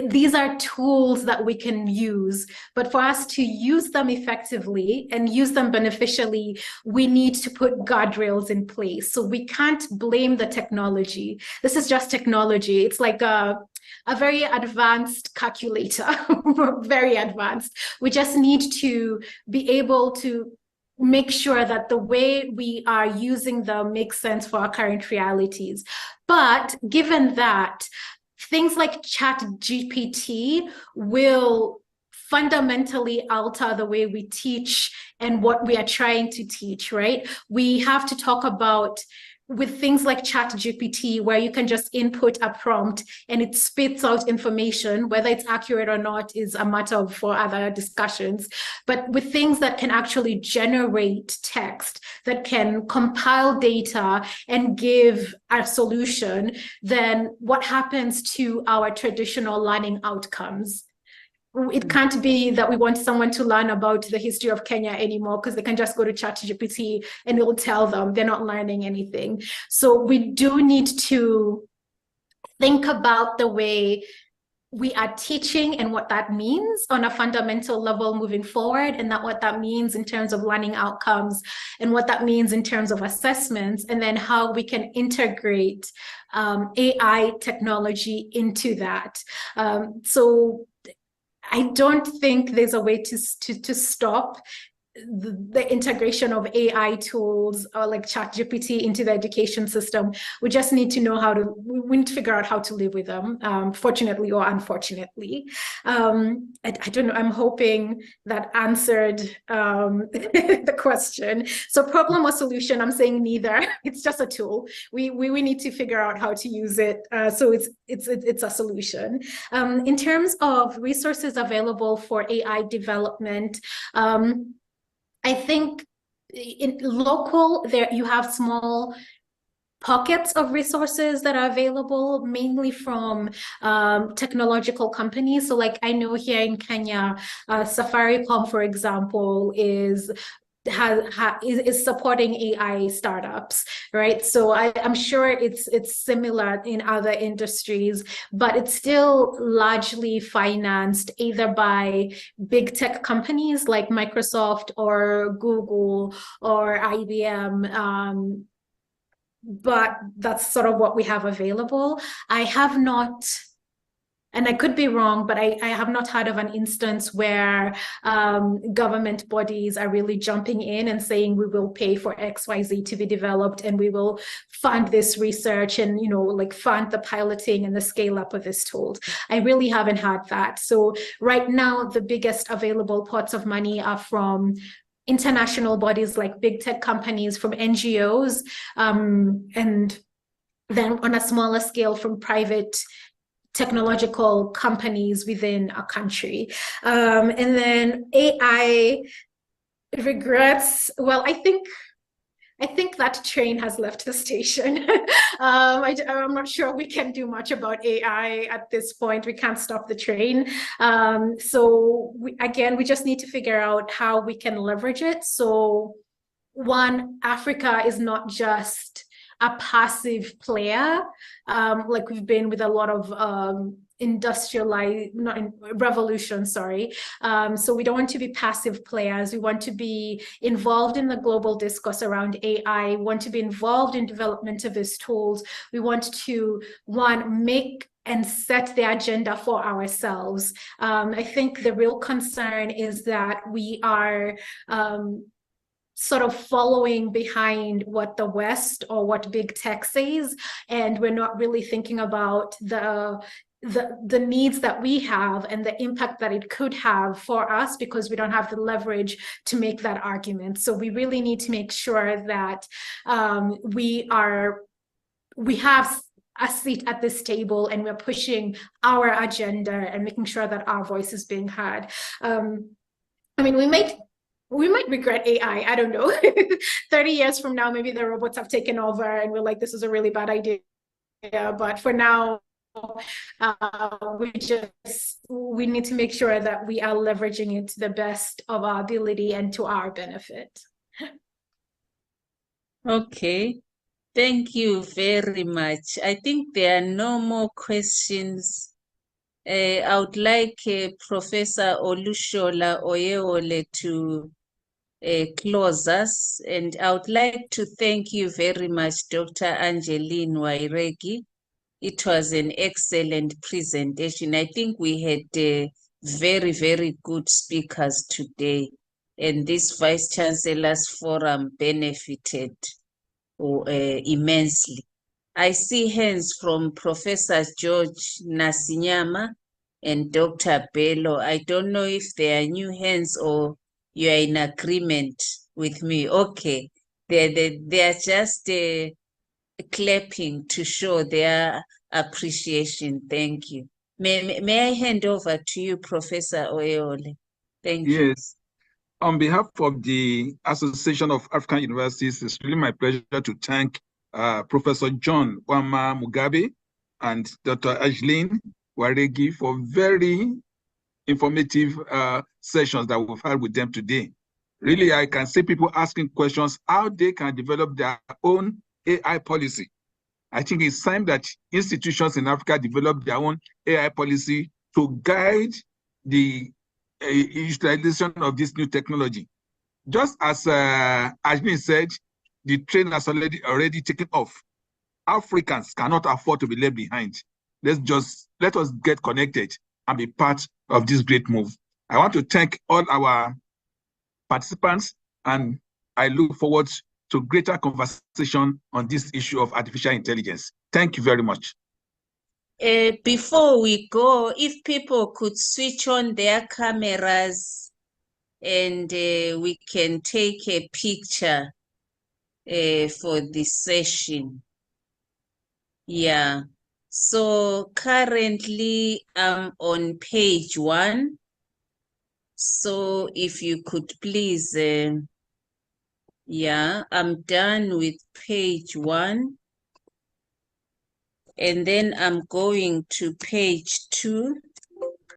These are tools that we can use, but for us to use them effectively and use them beneficially, we need to put guardrails in place. So we can't blame the technology. This is just technology. It's like a very advanced calculator, very advanced. We just need to be able to make sure that the way we are using them makes sense for our current realities. But given that, things like ChatGPT will fundamentally alter the way we teach and what we are trying to teach, right? We have to talk about, with things like ChatGPT, where you can just input a prompt and it spits out information. Whether it's accurate or not is a matter for other discussions. But with things that can actually generate text, that can compile data and give a solution, then what happens to our traditional learning outcomes? It can't be that we want someone to learn about the history of Kenya anymore because they can just go to ChatGPT and it will tell them they're not learning anything. So we do need to think about the way we are teaching and what that means on a fundamental level moving forward, and that what that means in terms of learning outcomes and what that means in terms of assessments, and then how we can integrate AI technology into that. So I don't think there's a way to stop the integration of AI tools or like ChatGPT into the education system. We just need to know we need to figure out how to live with them, fortunately or unfortunately. I don't know, I'm hoping that answered the question. So problem or solution, I'm saying neither. It's just a tool. We need to figure out how to use it. So it's a solution. In terms of resources available for AI development, I think in local, you have small pockets of resources that are available, mainly from technological companies. So like I know here in Kenya, Safaricom, for example, is supporting AI startups, right? So I'm sure it's similar in other industries, but it's still largely financed either by big tech companies like Microsoft or Google or IBM. But that's sort of what we have available. I have not, and I could be wrong, but I have not heard of an instance where government bodies are really jumping in and saying we will pay for XYZ to be developed and we will fund this research and, you know, like fund the piloting and the scale up of this tool. I really haven't had that. So right now, the biggest available pots of money are from international bodies like big tech companies, from NGOs, and then on a smaller scale from private technological companies within a country. And then AI regrets, well, I think that train has left the station. I'm not sure we can do much about AI at this point. We can't stop the train. So we just need to figure out how we can leverage it. So one, Africa is not just a passive player, like we've been with a lot of revolution, sorry. So we don't want to be passive players. We want to be involved in the global discourse around AI. We want to be involved in development of these tools. We want to, one, make and set the agenda for ourselves. I think the real concern is that we are sort of following behind what the West or what big tech says, and we're not really thinking about the needs that we have and the impact that it could have for us, because we don't have the leverage to make that argument. So we really need to make sure that we have a seat at this table and we're pushing our agenda and making sure that our voice is being heard. I mean, we might regret AI, I don't know. 30 years from now, maybe the robots have taken over and we're like, this is a really bad idea. But for now, we need to make sure that we are leveraging it to the best of our ability and to our benefit. Okay, thank you very much. I think there are no more questions. I would like Professor Olushola Oyewole to close us, and I would like to thank you very much, Dr. Angeline Wairegi. It was an excellent presentation. I think we had very, very good speakers today. and this Vice Chancellors Forum benefited immensely. I see hands from Professor George Nasinyama and Dr. Bello. I don't know if they are new hands or you are in agreement with me. Okay, they are just clapping to show their appreciation. Thank you. May I hand over to you, Professor Oyole? Thank you. Yes. On behalf of the Association of African Universities, it's really my pleasure to thank Professor John Wama Mugabe and Dr. Ajlin Waregi for very informative sessions that we've had with them today. Really, I can see people asking questions how they can develop their own AI policy. I think it's time that institutions in Africa develop their own AI policy to guide the utilization of this new technology. Just as Ajmin said, the train has already taken off. Africans cannot afford to be left behind. Let us get connected and be part of this great move. I want to thank all our participants, and I look forward to greater conversation on this issue of artificial intelligence. Thank you very much. Before we go, if people could switch on their cameras and we can take a picture for this session. Yeah. So currently I'm on page 1. So if you could please, yeah, I'm done with page 1. And then I'm going to page 2.